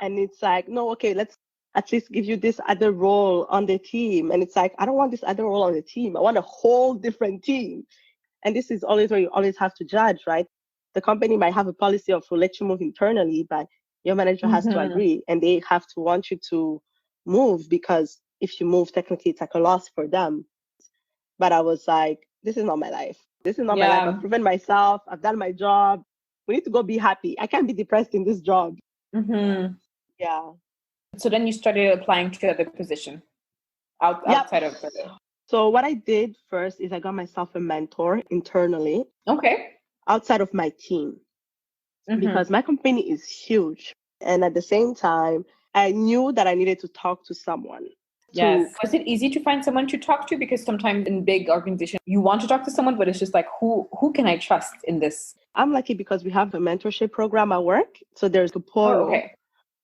[SPEAKER 2] And it's like, no, okay, let's at least give you this other role on the team. And it's like, I don't want this other role on the team. I want a whole different team. And this is always where you always have to judge, right? The company might have a policy of we'll let you move internally, but your manager has to agree, and they have to want you to move, because if you move, technically it's like a loss for them. But I was like, this is not my life. This is not my life. I've proven myself. I've done my job. We need to go be happy. I can't be depressed in this job. Yeah.
[SPEAKER 1] So then you started applying to other position outside of the...
[SPEAKER 2] So what I did first is I got myself a mentor internally.
[SPEAKER 1] Okay.
[SPEAKER 2] Outside of my team. Because my company is huge. And at the same time, I knew that I needed to talk to someone.
[SPEAKER 1] Yes. Was it easy to find someone to talk to? Because sometimes in big organizations, you want to talk to someone, but it's just like, who can I trust in this?
[SPEAKER 2] I'm lucky because we have a mentorship program at work. So there's a portal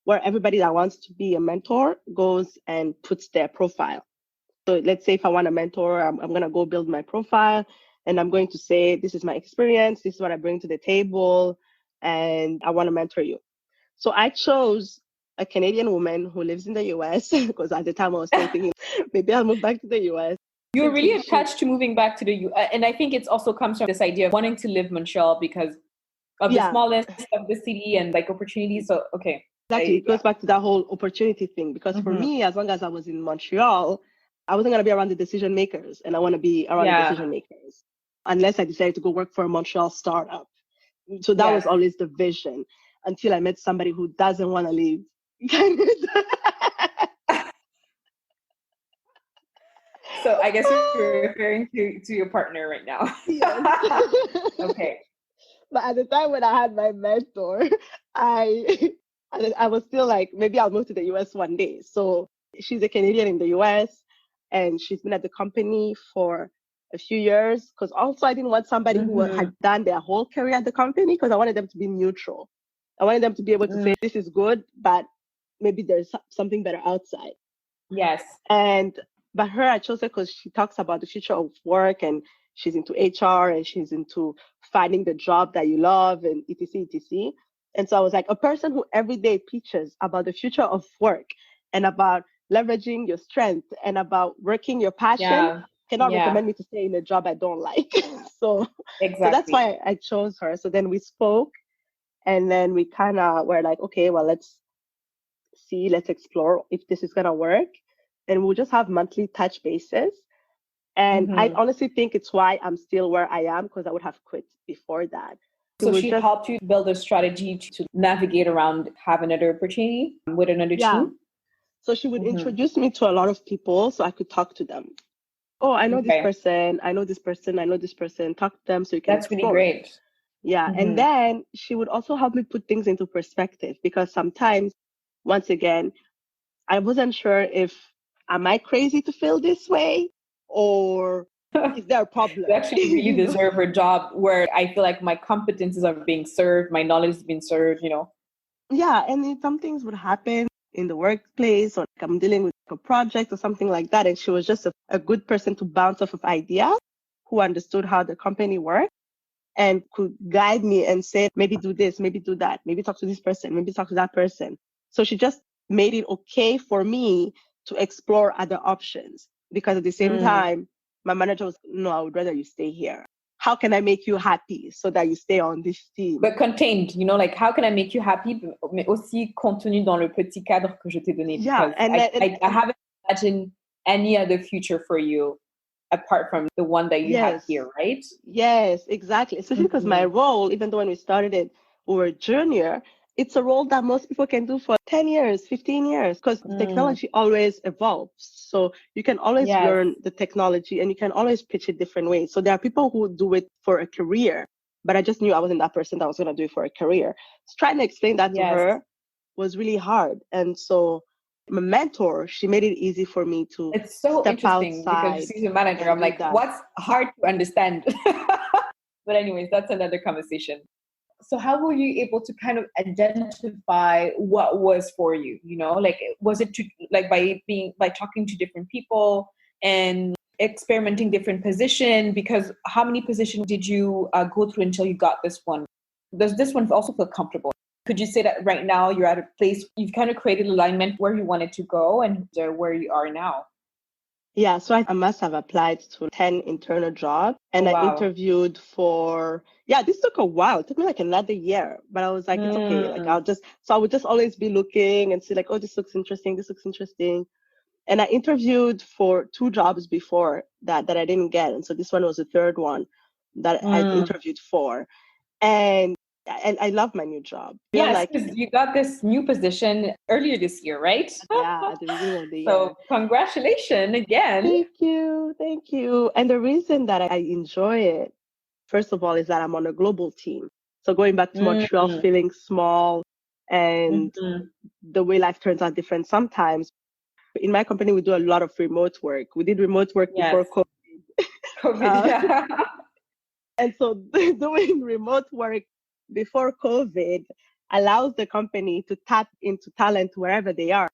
[SPEAKER 2] where everybody that wants to be a mentor goes and puts their profile. So let's say if I want a mentor, I'm going to go build my profile, and I'm going to say, this is my experience. This is what I bring to the table, and I want to mentor you. So I chose a Canadian woman who lives in the US, because at the time I was still thinking, maybe I'll move back to the US.
[SPEAKER 1] You're really attached to moving back to the US. And I think it also comes from this idea of wanting to live in Montreal because of the smallness of the city and like opportunities. So, okay.
[SPEAKER 2] Exactly. It goes back to that whole opportunity thing. Because for me, as long as I was in Montreal, I wasn't going to be around the decision makers, and I want to be around the decision makers unless I decided to go work for a Montreal startup. So that was always the vision until I met somebody who doesn't want to leave.
[SPEAKER 1] So I guess you're referring to your partner right now.
[SPEAKER 2] Yes.
[SPEAKER 1] Okay.
[SPEAKER 2] But at the time when I had my mentor, I was still like, maybe I'll move to the US one day. So she's a Canadian in the US, and she's been at the company for a few years. Because also I didn't want somebody who had done their whole career at the company, because I wanted them to be neutral. I wanted them to be able to say, this is good, but maybe there's something better outside.
[SPEAKER 1] Yes.
[SPEAKER 2] But her, I chose her because she talks about the future of work, and she's into HR, and she's into finding the job that you love, and etc, etc. And so I was like, a person who every day teaches about the future of work and about leveraging your strength and about working your passion cannot recommend me to stay in a job I don't like. So that's why I chose her. So then we spoke, and then we kind of were like, okay, well, let's explore if this is going to work. And we'll just have monthly touch bases. And I honestly think it's why I'm still where I am, because I would have quit before that.
[SPEAKER 1] So she helped you build a strategy to navigate around, have another opportunity with another team?
[SPEAKER 2] So she would introduce me to a lot of people so I could talk to them. Oh, I know this person, I know this person, I know this person. Talk to them so you can explore.
[SPEAKER 1] Really great.
[SPEAKER 2] Yeah. And then she would also help me put things into perspective, because sometimes, once again, I wasn't sure if, am I crazy to feel this way, or is there a problem?
[SPEAKER 1] You actually really deserve a job where I feel like my competences are being served, my knowledge is being served,
[SPEAKER 2] Yeah. And some things would happen in the workplace, or like I'm dealing with a project or something like that. And she was just a good person to bounce off of ideas, who understood how the company worked and could guide me and say, maybe do this, maybe do that, maybe talk to this person, maybe talk to that person. So she just made it okay for me to explore other options, because at the same time, my manager was, no, I would rather you stay here. How can I make you happy so that you stay on this team?
[SPEAKER 1] But contained, like how can I make you happy, mais aussi contenu dans le petit cadre que je t'ai donné.
[SPEAKER 2] Yeah,
[SPEAKER 1] I haven't imagined any other future for you apart from the one that you have here, right?
[SPEAKER 2] Yes, exactly. Especially because my role, even though when we started it, we were junior, it's a role that most people can do for 10 years, 15 years, because technology always evolves. So you can always learn the technology and you can always pitch it different ways. So there are people who do it for a career, but I just knew I wasn't that person that was going to do it for a career. So trying to explain that to her was really hard. And so my mentor, she made it easy for me to
[SPEAKER 1] It's so
[SPEAKER 2] step
[SPEAKER 1] interesting
[SPEAKER 2] outside.
[SPEAKER 1] Because she's a manager. I'm like, what's hard to understand? But anyways, that's another conversation. So how were you able to kind of identify what was for you? Like, was it by talking to different people and experimenting different position? Because how many positions did you go through until you got this one? Does this one also feel comfortable? Could you say that right now you're at a place, you've kind of created alignment where you wanted to go and where you are now?
[SPEAKER 2] Yeah, so I must have applied to 10 internal jobs, and I interviewed for, this took a while. It took me like another year, but I was like, it's okay. Like I would just always be looking and see like, oh, this looks interesting. This looks interesting. And I interviewed for 2 jobs before that I didn't get. And so this one was the third one that I interviewed for. And I love my new job.
[SPEAKER 1] Yes, because you got this new position earlier this year, right?
[SPEAKER 2] Yeah, at the beginning of the year.
[SPEAKER 1] So congratulations again.
[SPEAKER 2] Thank you. And the reason that I enjoy it, first of all, is that I'm on a global team. So going back to Montreal, feeling small, and the way life turns out different sometimes. In my company, we do a lot of remote work. We did remote work before COVID. And so doing remote work before COVID allows the company to tap into talent wherever they are.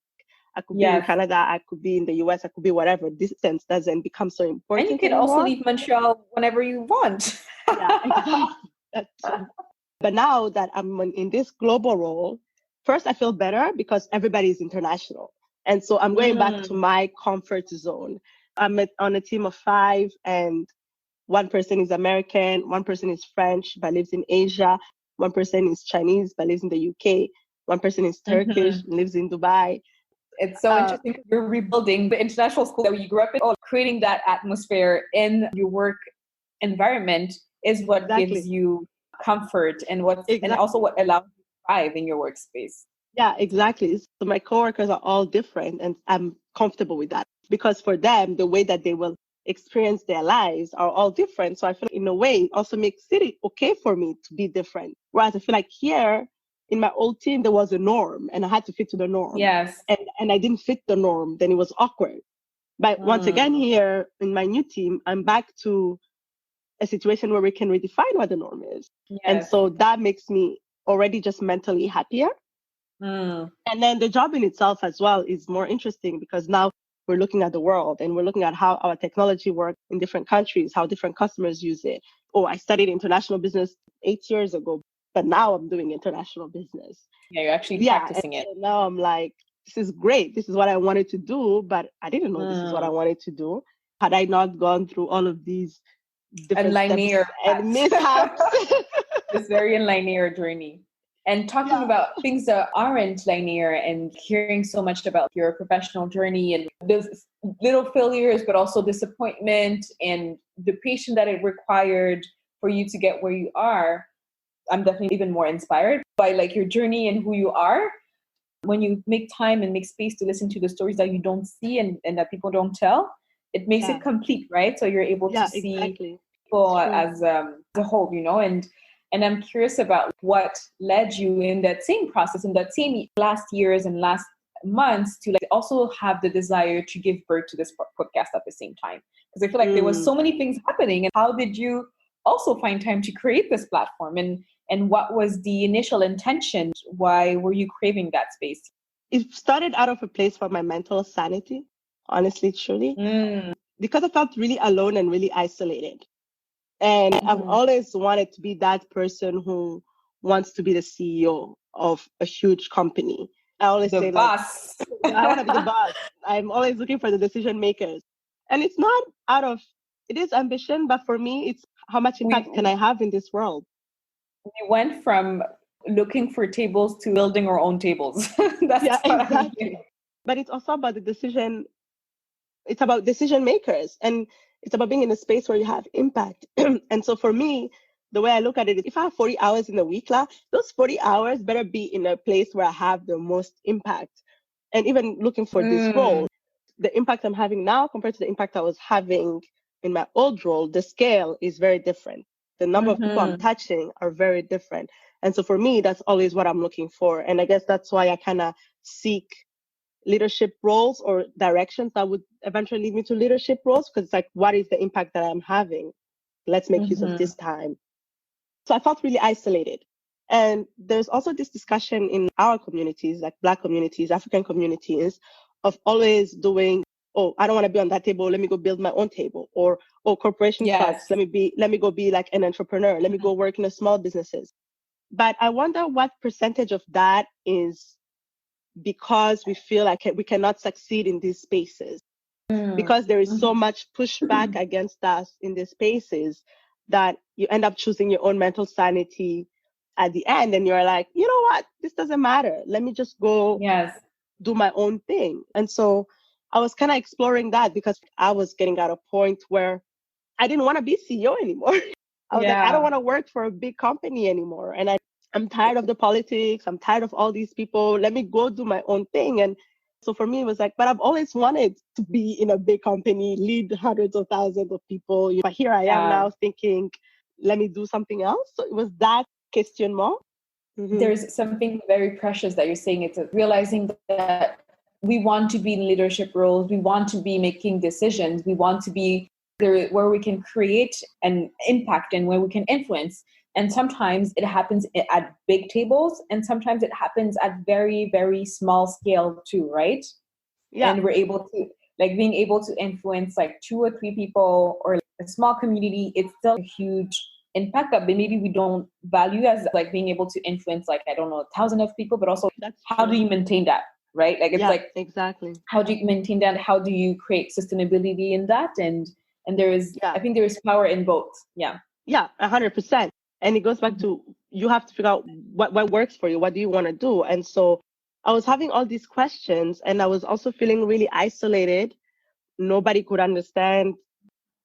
[SPEAKER 2] I could be in Canada, I could be in the US, I could be whatever. Distance doesn't become so important.
[SPEAKER 1] And you can also leave Montreal whenever you want.
[SPEAKER 2] Yeah, exactly. That's true. But now that I'm in this global role, first I feel better because everybody is international. And so I'm going back to my comfort zone. I'm on a team of 5, and one person is American, one person is French but lives in Asia, one person is Chinese but lives in the UK, one person is Turkish, lives in Dubai.
[SPEAKER 1] It's so interesting. You're rebuilding the international school that you grew up in. Creating that atmosphere in your work environment is what gives you comfort and and also what allows you to thrive in your workspace.
[SPEAKER 2] Yeah, exactly. So my coworkers are all different, and I'm comfortable with that because for them, the way that they will experience their lives are all different. So I feel in a way it also makes it okay for me to be different. Whereas I feel like here in my old team, there was a norm and I had to fit to the norm.
[SPEAKER 1] Yes.
[SPEAKER 2] And I didn't fit the norm, then it was awkward. But once again, here in my new team, I'm back to a situation where we can redefine what the norm is. Yes. And so that makes me already just mentally happier. And then the job in itself as well is more interesting because now we're looking at the world and we're looking at how our technology works in different countries, how different customers use it. Oh, I studied international business 8 years ago, but now I'm doing international business.
[SPEAKER 1] Yeah, you're actually practicing it.
[SPEAKER 2] And now I'm like, this is great. This is what I wanted to do, but I didn't know this is what I wanted to do. Had I not gone through all of these different steps and mishaps.
[SPEAKER 1] This very linear journey. and talking about things that aren't linear and hearing so much about your professional journey and those little failures, but also disappointment and the patience that it required for you to get where you are. I'm definitely even more inspired by like your journey and who you are. When you make time and make space to listen to the stories that you don't see and that people don't tell, it makes it complete, right? So you're able to see people as a whole, you know, and I'm curious about what led you in that same process, in that same last years and last months to like also have the desire to give birth to this podcast at the same time. Because I feel like there was so many things happening. And how did you also find time to create this platform? And what was the initial intention? Why were you craving that space?
[SPEAKER 2] It started out of a place for my mental sanity, honestly, truly, because I felt really alone and really isolated. And I've always wanted to be that person who wants to be the CEO of a huge company. I always say
[SPEAKER 1] boss.
[SPEAKER 2] I want to be the boss. I'm always looking for the decision makers. And it's not it is ambition, but for me, it's how much impact can I have in this world?
[SPEAKER 1] We went from looking for tables to building our own tables. That's exactly.
[SPEAKER 2] But it's also about it's about decision makers, and it's about being in a space where you have impact. And so for me, the way I look at it is if I have 40 hours in the week, those 40 hours better be in a place where I have the most impact. And even looking for this role, the impact I'm having now compared to the impact I was having in my old role, the scale is very different. The number of people I'm touching are very different. And so for me, that's always what I'm looking for. And I guess that's why I kind of seek leadership roles or directions that would eventually lead me to leadership roles, because it's like, what is the impact that I'm having? Let's make use of this time. So I felt really isolated. And there's also this discussion in our communities, like Black communities, African communities, of always doing, oh, I don't want to be on that table. Let me go build my own table. Or, oh, corporation starts. Let me go be like an entrepreneur. Let me go work in a small businesses. But I wonder what percentage of that is because we feel like we cannot succeed in these spaces. Because there is so much pushback against us in these spaces that you end up choosing your own mental sanity at the end. And you're like, you know what? This doesn't matter. Let me just go do my own thing. And so I was kind of exploring that because I was getting at a point where I didn't want to be CEO anymore. I was like, I don't want to work for a big company anymore. And I'm tired of the politics. I'm tired of all these people. Let me go do my own thing. And so for me, it was like, but I've always wanted to be in a big company, lead hundreds of thousands of people. But here I am now thinking, let me do something else. So it was that questionnement.
[SPEAKER 1] There's something very precious that you're saying. It's realizing that we want to be in leadership roles. We want to be making decisions. We want to be there where we can create an impact and where we can influence. And sometimes it happens at big tables, and sometimes it happens at very, very small scale too, right? Yeah. And we're able to, like, being able to influence like 2 or 3 people or like a small community, it's still a huge impact that maybe we don't value as like being able to influence, like, I don't know, 1,000 of people, but also how do you maintain that, right? Like, it's like, exactly. How do you maintain that? How do you create sustainability in that? And there is, I think there is power in both. Yeah.
[SPEAKER 2] Yeah, 100%. And it goes back to, you have to figure out what works for you. What do you want to do? And so I was having all these questions, and I was also feeling really isolated. Nobody could understand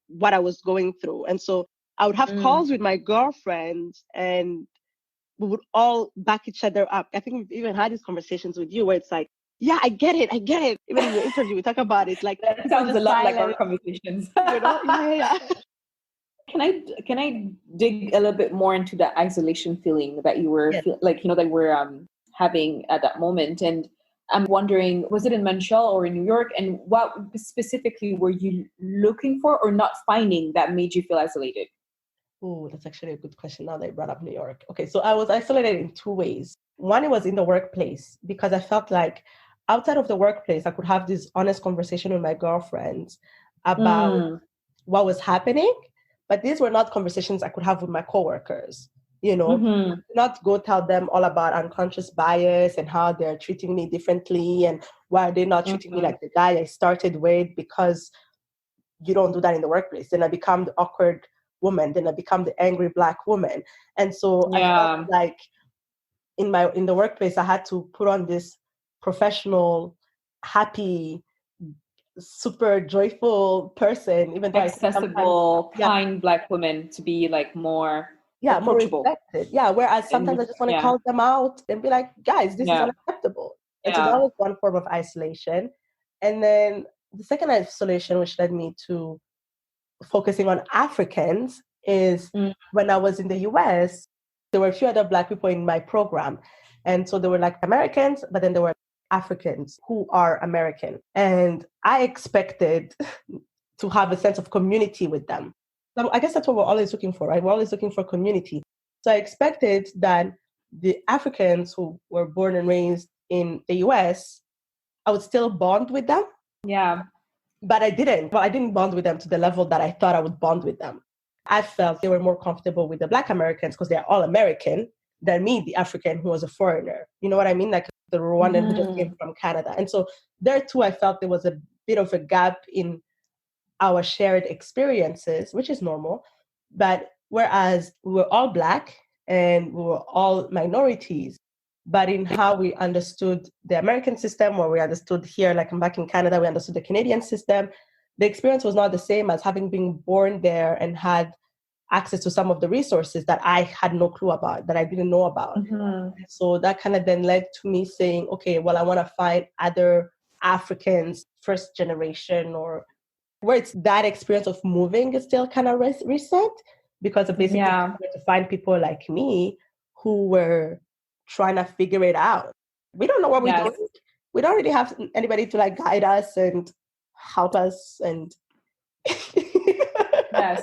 [SPEAKER 2] what I was going through. And so I would have calls with my girlfriends, and we would all back each other up. I think we've even had these conversations with you where it's like, yeah, I get it. Even in your interview, we talk about it. Like,
[SPEAKER 1] that sounds a lot like our conversations.
[SPEAKER 2] You know? Yeah.
[SPEAKER 1] Can I dig a little bit more into that isolation feeling that you were like, you know, that we're having at that moment? And I'm wondering, was it in Montreal or in New York? And what specifically were you looking for or not finding that made you feel isolated?
[SPEAKER 2] Oh, that's actually a good question now that you brought up New York. Okay, so I was isolated in 2 ways. One, it was in the workplace, because I felt like outside of the workplace, I could have this honest conversation with my girlfriends about what was happening. But these were not conversations I could have with my coworkers, you know, not go tell them all about unconscious bias and how they're treating me differently and why are they not treating me like the guy I started with, because you don't do that in the workplace. Then I become the awkward woman. Then I become the angry Black woman. And so I felt like in the workplace, I had to put on this professional, happy, super joyful person, even though
[SPEAKER 1] accessible, kind Black women to be like more approachable.
[SPEAKER 2] More respected. Yeah. Whereas sometimes I just want to call them out and be like, guys, this is unacceptable. And so that was one form of isolation. And then the second isolation, which led me to focusing on Africans, is when I was in the US, there were a few other Black people in my program. And so there were like Americans, but then there were Africans who are American. And I expected to have a sense of community with them. So I guess that's what we're always looking for, right? We're always looking for community. So I expected that the Africans who were born and raised in the US, I would still bond with them.
[SPEAKER 1] Yeah.
[SPEAKER 2] But I didn't. Well, I didn't bond with them to the level that I thought I would bond with them. I felt they were more comfortable with the Black Americans because they're all American than me, the African who was a foreigner. You know what I mean? Like the Rwandan who just came from Canada. And so there too, I felt there was a bit of a gap in our shared experiences, which is normal. But whereas we were all Black and we were all minorities, but in how we understood the American system, or we understood here, like I'm back in Canada, we understood the Canadian system, the experience was not the same as having been born there and had access to some of the resources that I had no clue about, that I didn't know about. So that kind of then led to me saying, okay, well, I want to find other Africans, first generation, or where it's that experience of moving is still kind of recent, because of basically to find people like me who were trying to figure it out. We don't know what we're doing. We don't really have anybody to like guide us and help us. And
[SPEAKER 1] yes.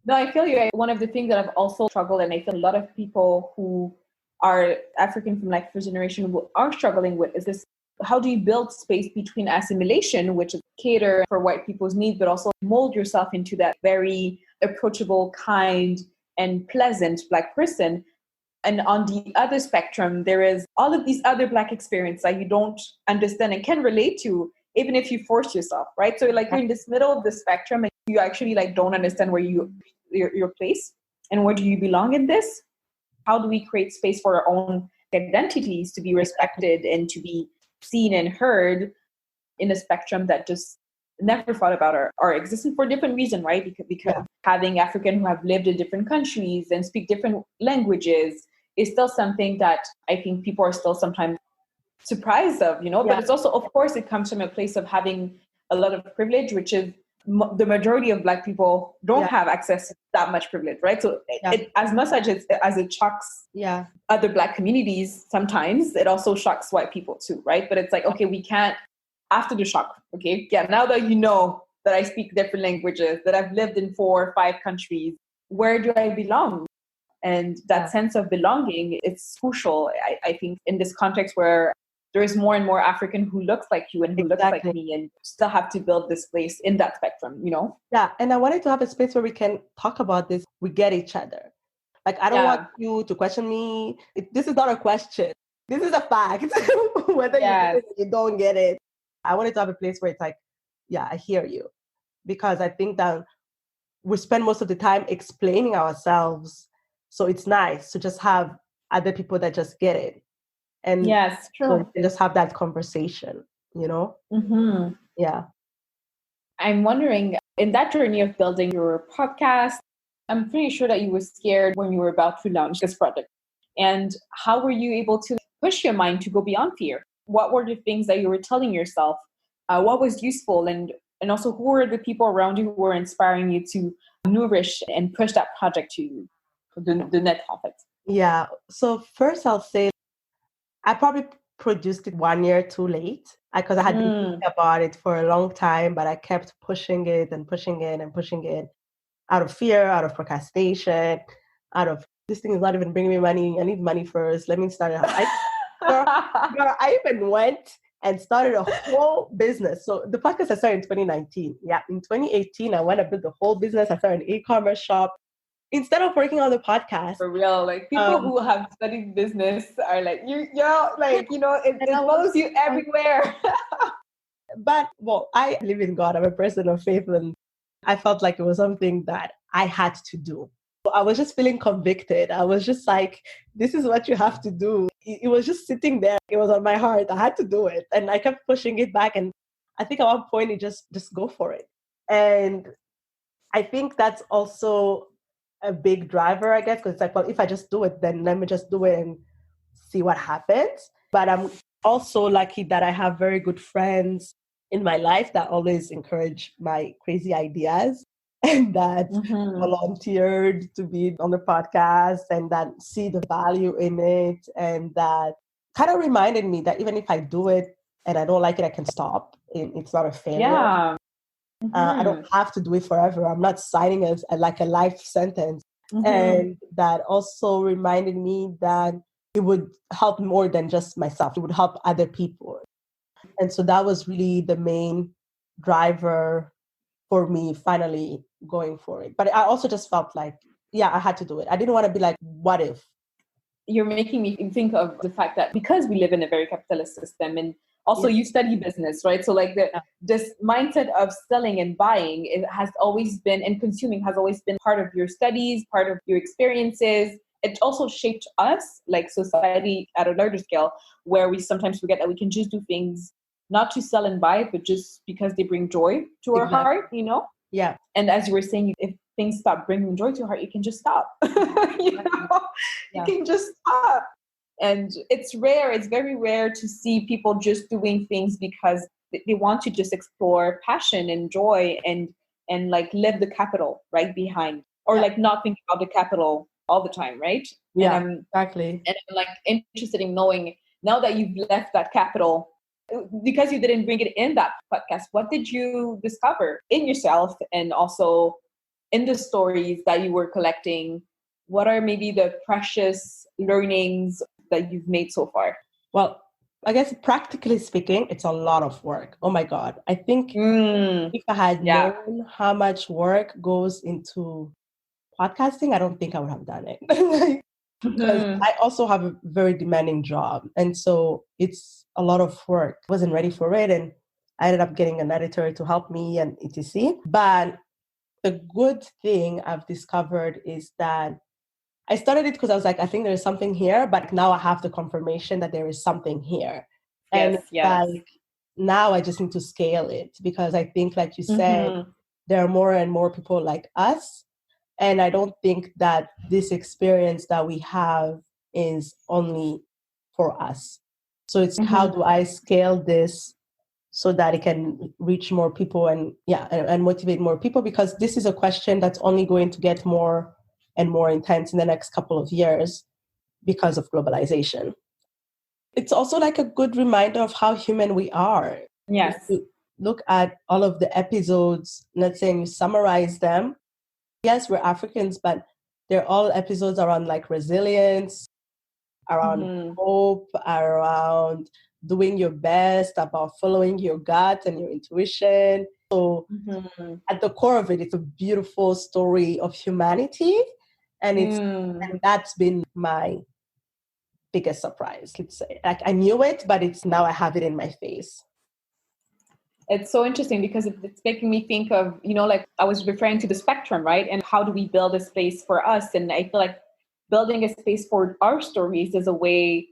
[SPEAKER 1] No, I feel you. One of the things that I've also struggled, and I feel a lot of people who are African from like first generation who are struggling with, is this: how do you build space between assimilation, which is cater for white people's needs, but also mold yourself into that very approachable, kind, and pleasant Black person? And on the other spectrum, there is all of these other Black experiences that you don't understand and can relate to, even if you force yourself, right? So like you're in this middle of the spectrum and you actually like don't understand where your place and where do you belong in this? How do we create space for our own identities to be respected and to be seen and heard in a spectrum that just never thought about our existence for a different reason, right? Because having African who have lived in different countries and speak different languages is still something that I think people are still sometimes surprised of, but it's also, of course, it comes from a place of having a lot of privilege, which is the majority of Black people don't have access to that much privilege, right? So as much as it shocks other Black communities, sometimes it also shocks white people too, right? But it's like, okay, we can't, after the shock, now that you know that I speak different languages, that I've lived in 4 or 5 countries, where do I belong? And that sense of belonging, it's crucial, I think, in this context where there is more and more African who looks like you and who looks like me, and still have to build this place in that spectrum,
[SPEAKER 2] Yeah, and I wanted to have a space where we can talk about this. We get each other. Like, I don't want you to question me. This is not a question. This is a fact. Whether you get it or you don't get it. I wanted to have a place where it's like, I hear you. Because I think that we spend most of the time explaining ourselves. So it's nice to just have other people that just get it. And
[SPEAKER 1] yes, true.
[SPEAKER 2] So we can just have that conversation, Yeah.
[SPEAKER 1] I'm wondering, in that journey of building your podcast, I'm pretty sure that you were scared when you were about to launch this project. And how were you able to push your mind to go beyond fear? What were the things that you were telling yourself? What was useful? And also, who were the people around you who were inspiring you to nourish and push that project to the net profit?
[SPEAKER 2] Yeah. So first I'll say, I probably produced it 1 year too late because I had been thinking about it for a long time, but I kept pushing it and pushing it and pushing it out of fear, out of procrastination, out of this thing is not even bringing me money. I need money first. Let me start it. I even went and started a whole business. So the podcast I started in 2019. Yeah, in 2018, I went and built the whole business. I started an e-commerce shop. Instead of working on the podcast.
[SPEAKER 1] For real, like people who have studied business are like, it follows you everywhere.
[SPEAKER 2] But, I believe in God. I'm a person of faith, and I felt like it was something that I had to do. I was just feeling convicted. I was just like, this is what you have to do. it was just sitting there. It was on my heart. I had to do it. And I kept pushing it back. And I think at one point it just go for it. And I think that's also a big driver, I guess, because it's like, well, if I just do it, then let me just do it and see what happens. But I'm also lucky that I have very good friends in my life that always encourage my crazy ideas and that volunteered to be on the podcast and that see the value in it and that kind of reminded me that even if I do it and I don't like it, I can stop. It's not a failure.
[SPEAKER 1] Yeah.
[SPEAKER 2] I don't have to do it forever. I'm not signing like a life sentence. And that also reminded me that it would help more than just myself. It would help other people. And so that was really the main driver for me finally going for it. But I also just felt like, yeah, I had to do it. I didn't want to be like, what if?
[SPEAKER 1] You're making me think of the fact that because we live in a very capitalist system and also you study business, right? So like this mindset of selling and buying, it has always been, and consuming has always been part of your studies, part of your experiences. It also shaped us, like society at a larger scale, where we sometimes forget that we can just do things not to sell and buy, but just because they bring joy to our heart, you know?
[SPEAKER 2] Yeah.
[SPEAKER 1] And as you were saying, if things stop bringing joy to your heart, you can just stop. You can just stop. And it's rare. It's very rare to see people just doing things because they want to just explore passion and joy and like live the capital right behind, or like not think about the capital all the time, right?
[SPEAKER 2] Yeah,
[SPEAKER 1] and
[SPEAKER 2] exactly.
[SPEAKER 1] And I'm like interested in knowing, now that you've left that capital, because you didn't bring it in that podcast, what did you discover in yourself and also in the stories that you were collecting? What are maybe the precious learnings that you've made so far?
[SPEAKER 2] Well, I guess practically speaking, it's a lot of work. Oh my God. I think if I had known how much work goes into podcasting, I don't think I would have done it. Because I also have a very demanding job. And so it's a lot of work. I wasn't ready for it. And I ended up getting an editor to help me and etc. But the good thing I've discovered is that I started it because I was like, I think there's something here, but now I have the confirmation that there is something here. And like now I just need to scale it because I think, like you said, there are more and more people like us. And I don't think that this experience that we have is only for us. So it's how do I scale this so that it can reach more people and motivate more people? Because this is a question that's only going to get more and more intense in the next couple of years because of globalization. It's also like a good reminder of how human we are.
[SPEAKER 1] Yes.
[SPEAKER 2] If you look at all of the episodes, let's say, and you summarize them. Yes, we're Africans, but they're all episodes around like resilience, around hope, around doing your best, about following your gut and your intuition. So at the core of it, it's a beautiful story of humanity. And and that's been my biggest surprise, let's say. Like I knew it, but it's now I have it in my face.
[SPEAKER 1] It's so interesting because it's making me think of, like I was referring to the spectrum, right? And how do we build a space for us? And I feel like building a space for our stories is a way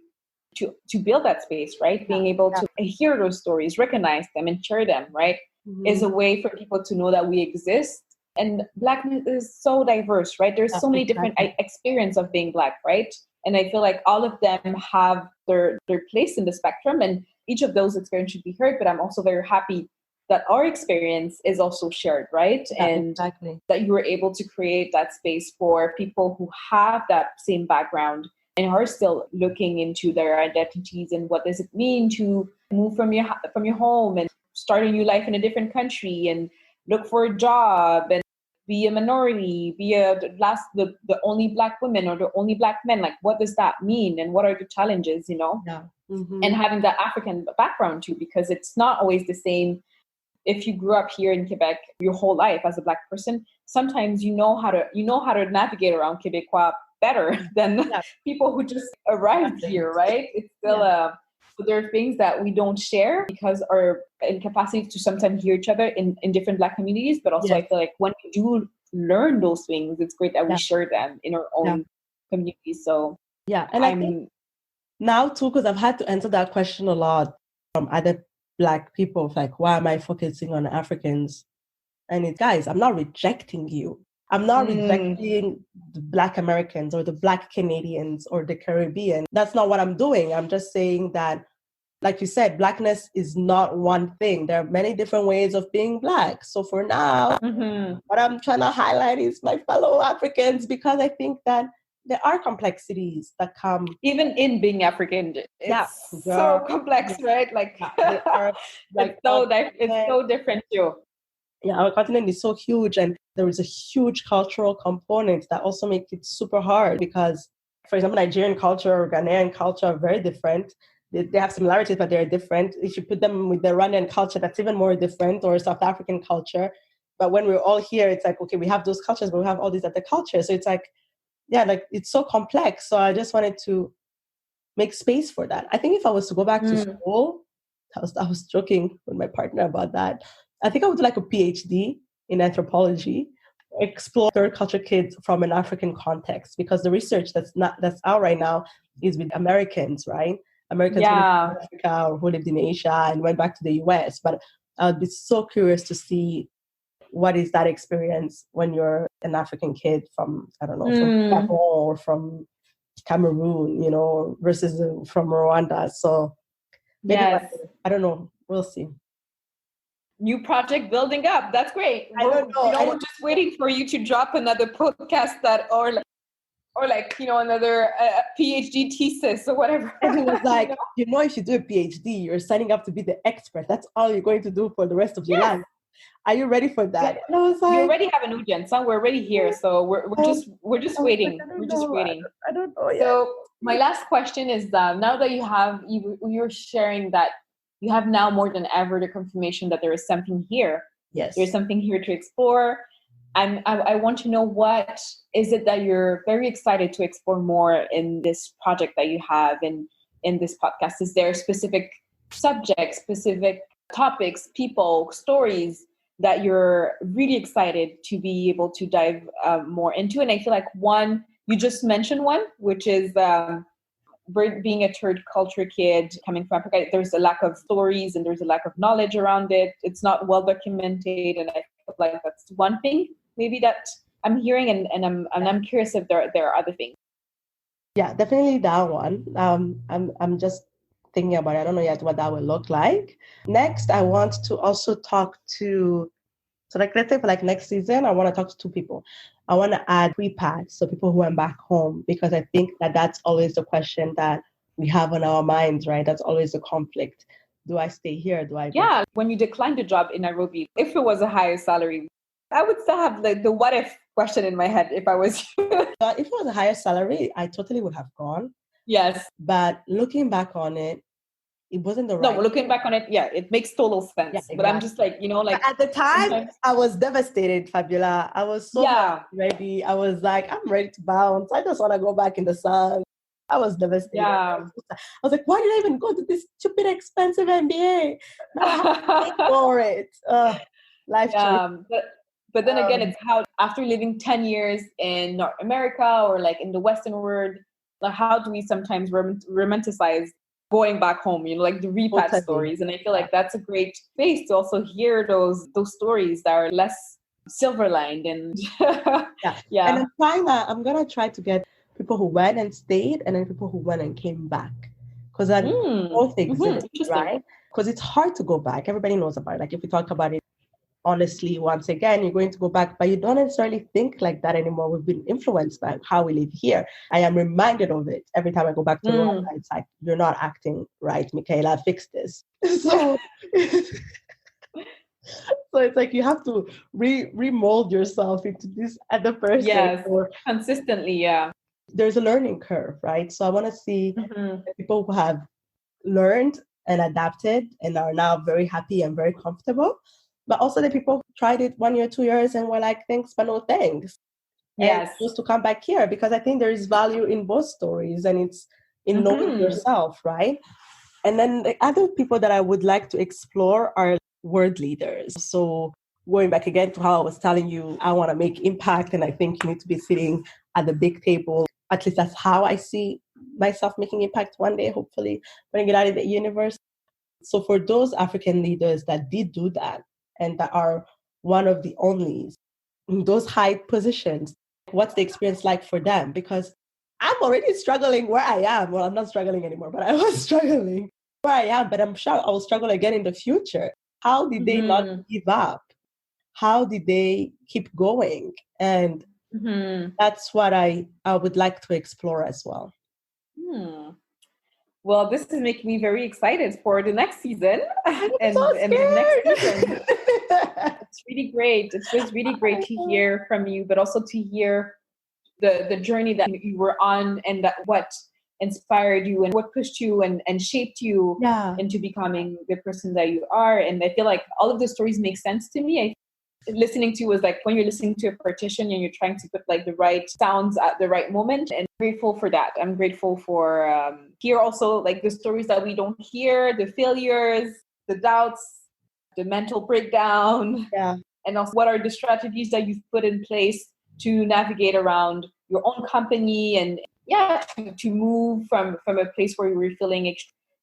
[SPEAKER 1] to build that space, right? Being able to hear those stories, recognize them and share them, right? Is a way for people to know that we exist. And Blackness is so diverse, right? There's so many different experiences of being Black, right? And I feel like all of them have their place in the spectrum, and each of those experiences should be heard. But I'm also very happy that our experience is also shared, right? And that you were able to create that space for people who have that same background and are still looking into their identities and what does it mean to move from your home and start a new life in a different country and look for a job and be a minority, be the only Black women or the only Black men. Like, what does that mean? And what are the challenges, And having that African background too, because it's not always the same. If you grew up here in Quebec your whole life as a Black person, sometimes you know how to navigate around Quebecois better than people who just arrived here, right? It's still so there are things that we don't share because our incapacity to sometimes hear each other in different Black communities. But also I feel like when we do learn those things, it's great that we share them in our own communities. So
[SPEAKER 2] and I think now too, because I've had to answer that question a lot from other Black people, like, why am I focusing on Africans? And it's, guys, I'm not rejecting you. I'm not rejecting the Black Americans or the Black Canadians or the Caribbean. That's not what I'm doing. I'm just saying that, like you said, Blackness is not one thing. There are many different ways of being Black. So for now, what I'm trying to highlight is my fellow Africans, because I think that there are complexities that come.
[SPEAKER 1] Even in being African, it's so complex, right? Like, like it's so different too.
[SPEAKER 2] Yeah, our continent is so huge, and there is a huge cultural component that also makes it super hard because, for example, Nigerian culture or Ghanaian culture are very different. They have similarities, but they're different. If you put them with the Rwandan culture, that's even more different, or South African culture. But when we're all here, it's like, okay, we have those cultures, but we have all these other cultures. So it's like, yeah, like it's so complex. So I just wanted to make space for that. I think if I was to go back to school, I was joking with my partner about that. I think I would do like a PhD in anthropology, explore third culture kids from an African context, because the research that's out right now is with Americans, right? Americans who lived in Africa or who lived in Asia and went back to the US. But I would be so curious to see what is that experience when you're an African kid from, I don't know, from Gabon or from Cameroon, versus from Rwanda. So maybe I don't know. We'll see.
[SPEAKER 1] New project building up. That's great.
[SPEAKER 2] I don't know.
[SPEAKER 1] We're just waiting for you to drop another podcast or another PhD thesis or whatever.
[SPEAKER 2] And he was like, if you do a PhD, you're signing up to be the expert. That's all you're going to do for the rest of your life. Are you ready for that? And I was like,
[SPEAKER 1] you already have an audience. We're already here, so we're just waiting. We're just waiting.
[SPEAKER 2] I don't know yet.
[SPEAKER 1] So my last question is that now that you're sharing that you have now more than ever the confirmation that there is something here.
[SPEAKER 2] Yes,
[SPEAKER 1] there's something here to explore. I want to know, what is it that you're very excited to explore more in this project that you have in this podcast? Is there specific subjects, specific topics, people, stories that you're really excited to be able to dive more into? And I feel like you just mentioned one, which is being a third culture kid coming from Africa. There's a lack of stories and there's a lack of knowledge around it. It's not well documented, and I feel like that's one thing maybe that I'm hearing, and I'm curious if there are other things.
[SPEAKER 2] Yeah, definitely that one. I'm just thinking about it. I don't know yet what that will look like. Next, I want to also talk to, so like, let's say for like next season, I want to talk to two people. I want to add pre-pads, so people who went back home, because I think that's always the question that we have on our minds, right? That's always the conflict. Do I stay here? Do I?
[SPEAKER 1] Yeah, when you declined the job in Nairobi, if it was a higher salary, I would still have the what if question in my head if I was you.
[SPEAKER 2] If it was a higher salary, I totally would have gone.
[SPEAKER 1] Yes.
[SPEAKER 2] But looking back on it, it wasn't the right.
[SPEAKER 1] No, looking back on it, yeah, it makes total sense. Yeah, exactly. But I'm just like, like
[SPEAKER 2] at the time, I was devastated, Fabiola. I was so ready. I was like, I'm ready to bounce. I just want to go back in the sun. I was devastated.
[SPEAKER 1] Yeah.
[SPEAKER 2] I was like, why did I even go to this stupid, expensive MBA? Now I have to pay for it. Life choice.
[SPEAKER 1] But then again, it's how, after living 10 years in North America or like in the Western world, like how do we sometimes romanticize going back home, like the repat stories? And I feel like that's a great space to also hear those stories that are less silver lined. And
[SPEAKER 2] yeah. And I'm gonna try to get people who went and stayed, and then people who went and came back, because that both exist, right? Because it's hard to go back. Everybody knows about it. Like if we talk about it honestly, once again, you're going to go back, but you don't necessarily think like that anymore. We've been influenced by how we live here. I am reminded of it every time I go back to Rwanda. It's like, you're not acting right, Michaella, fix this. So it's like you have to remold yourself into this other person.
[SPEAKER 1] Yes, consistently, yeah.
[SPEAKER 2] There's a learning curve, right? So I want to see people who have learned and adapted and are now very happy and very comfortable, but also the people who tried it 1 year, 2 years, and were like, thanks, but no thanks. Yes. And just to come back here, because I think there is value in both stories, and it's in knowing yourself, right? And then the other people that I would like to explore are world leaders. So going back again to how I was telling you, I want to make impact, and I think you need to be sitting at the big table. At least that's how I see myself making impact one day, hopefully bring it out in the universe. So for those African leaders that did do that and that are one of the onlys in those high positions, what's the experience like for them? Because I'm already struggling where I am. Well, I'm not struggling anymore, but I was struggling where I am, but I'm sure I will struggle again in the future. How did they not give up? How did they keep going? And that's what I would like to explore as well.
[SPEAKER 1] Well, this is making me very excited for the next season
[SPEAKER 2] and the
[SPEAKER 1] next season. It's really great. It's just really great to hear from you, but also to hear the journey that you were on and that what inspired you and what pushed you and shaped you into becoming the person that you are. And I feel like all of the stories make sense to me. Listening to was like when you're listening to a partition and you're trying to put like the right sounds at the right moment, and I'm grateful for that. I'm grateful for hear also like the stories that we don't hear, the failures, the doubts, the mental breakdown, and also what are the strategies that you've put in place to navigate around your own company and to move from a place where you were feeling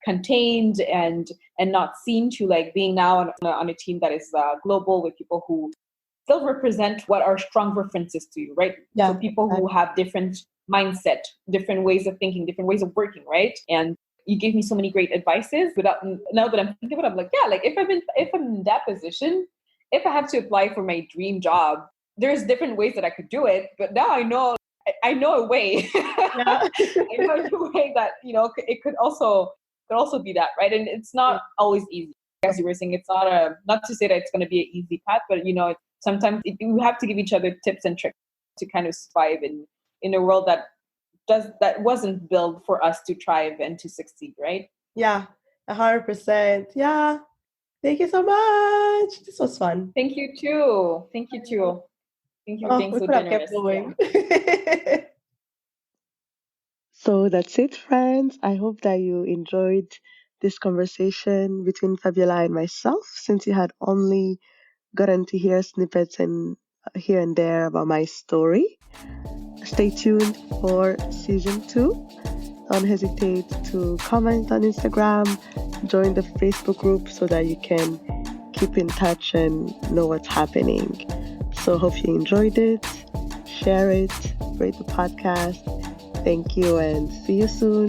[SPEAKER 1] contained and not seen to like being now on a team that is global with people who still represent what are strong references to you, right? So people who have different mindset, different ways of thinking, different ways of working, right? And you gave me so many great advices. Now that I'm thinking about it, I'm like, like if I'm in that position, if I have to apply for my dream job, there's different ways that I could do it. But now I know a way. I know a way that it could also be that, right? And it's not always easy. As you were saying, it's not to say that it's going to be an easy path, but sometimes you have to give each other tips and tricks to kind of survive in a world that wasn't built for us to thrive and to succeed, right?
[SPEAKER 2] 100%. Thank you so much. This was fun.
[SPEAKER 1] Thank you too. Thank you for being so generous.
[SPEAKER 2] So that's it, friends. I hope that you enjoyed this conversation between Fabiola and myself, since you had only gotten to hear snippets and here and there about my story. Stay tuned for season 2. Don't hesitate to comment on Instagram, join the Facebook group so that you can keep in touch and know what's happening. So hope you enjoyed it. Share it, rate the podcast. Thank you and see you soon.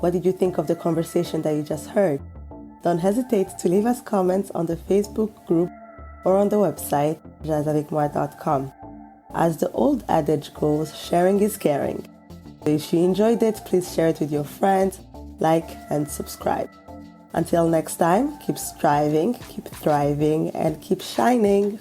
[SPEAKER 2] What did you think of the conversation that you just heard? Don't hesitate to leave us comments on the Facebook group or on the website, jazzavecmoi.com. As the old adage goes, sharing is caring. If you enjoyed it, please share it with your friends, like and subscribe. Until next time, keep striving, keep thriving, and keep shining.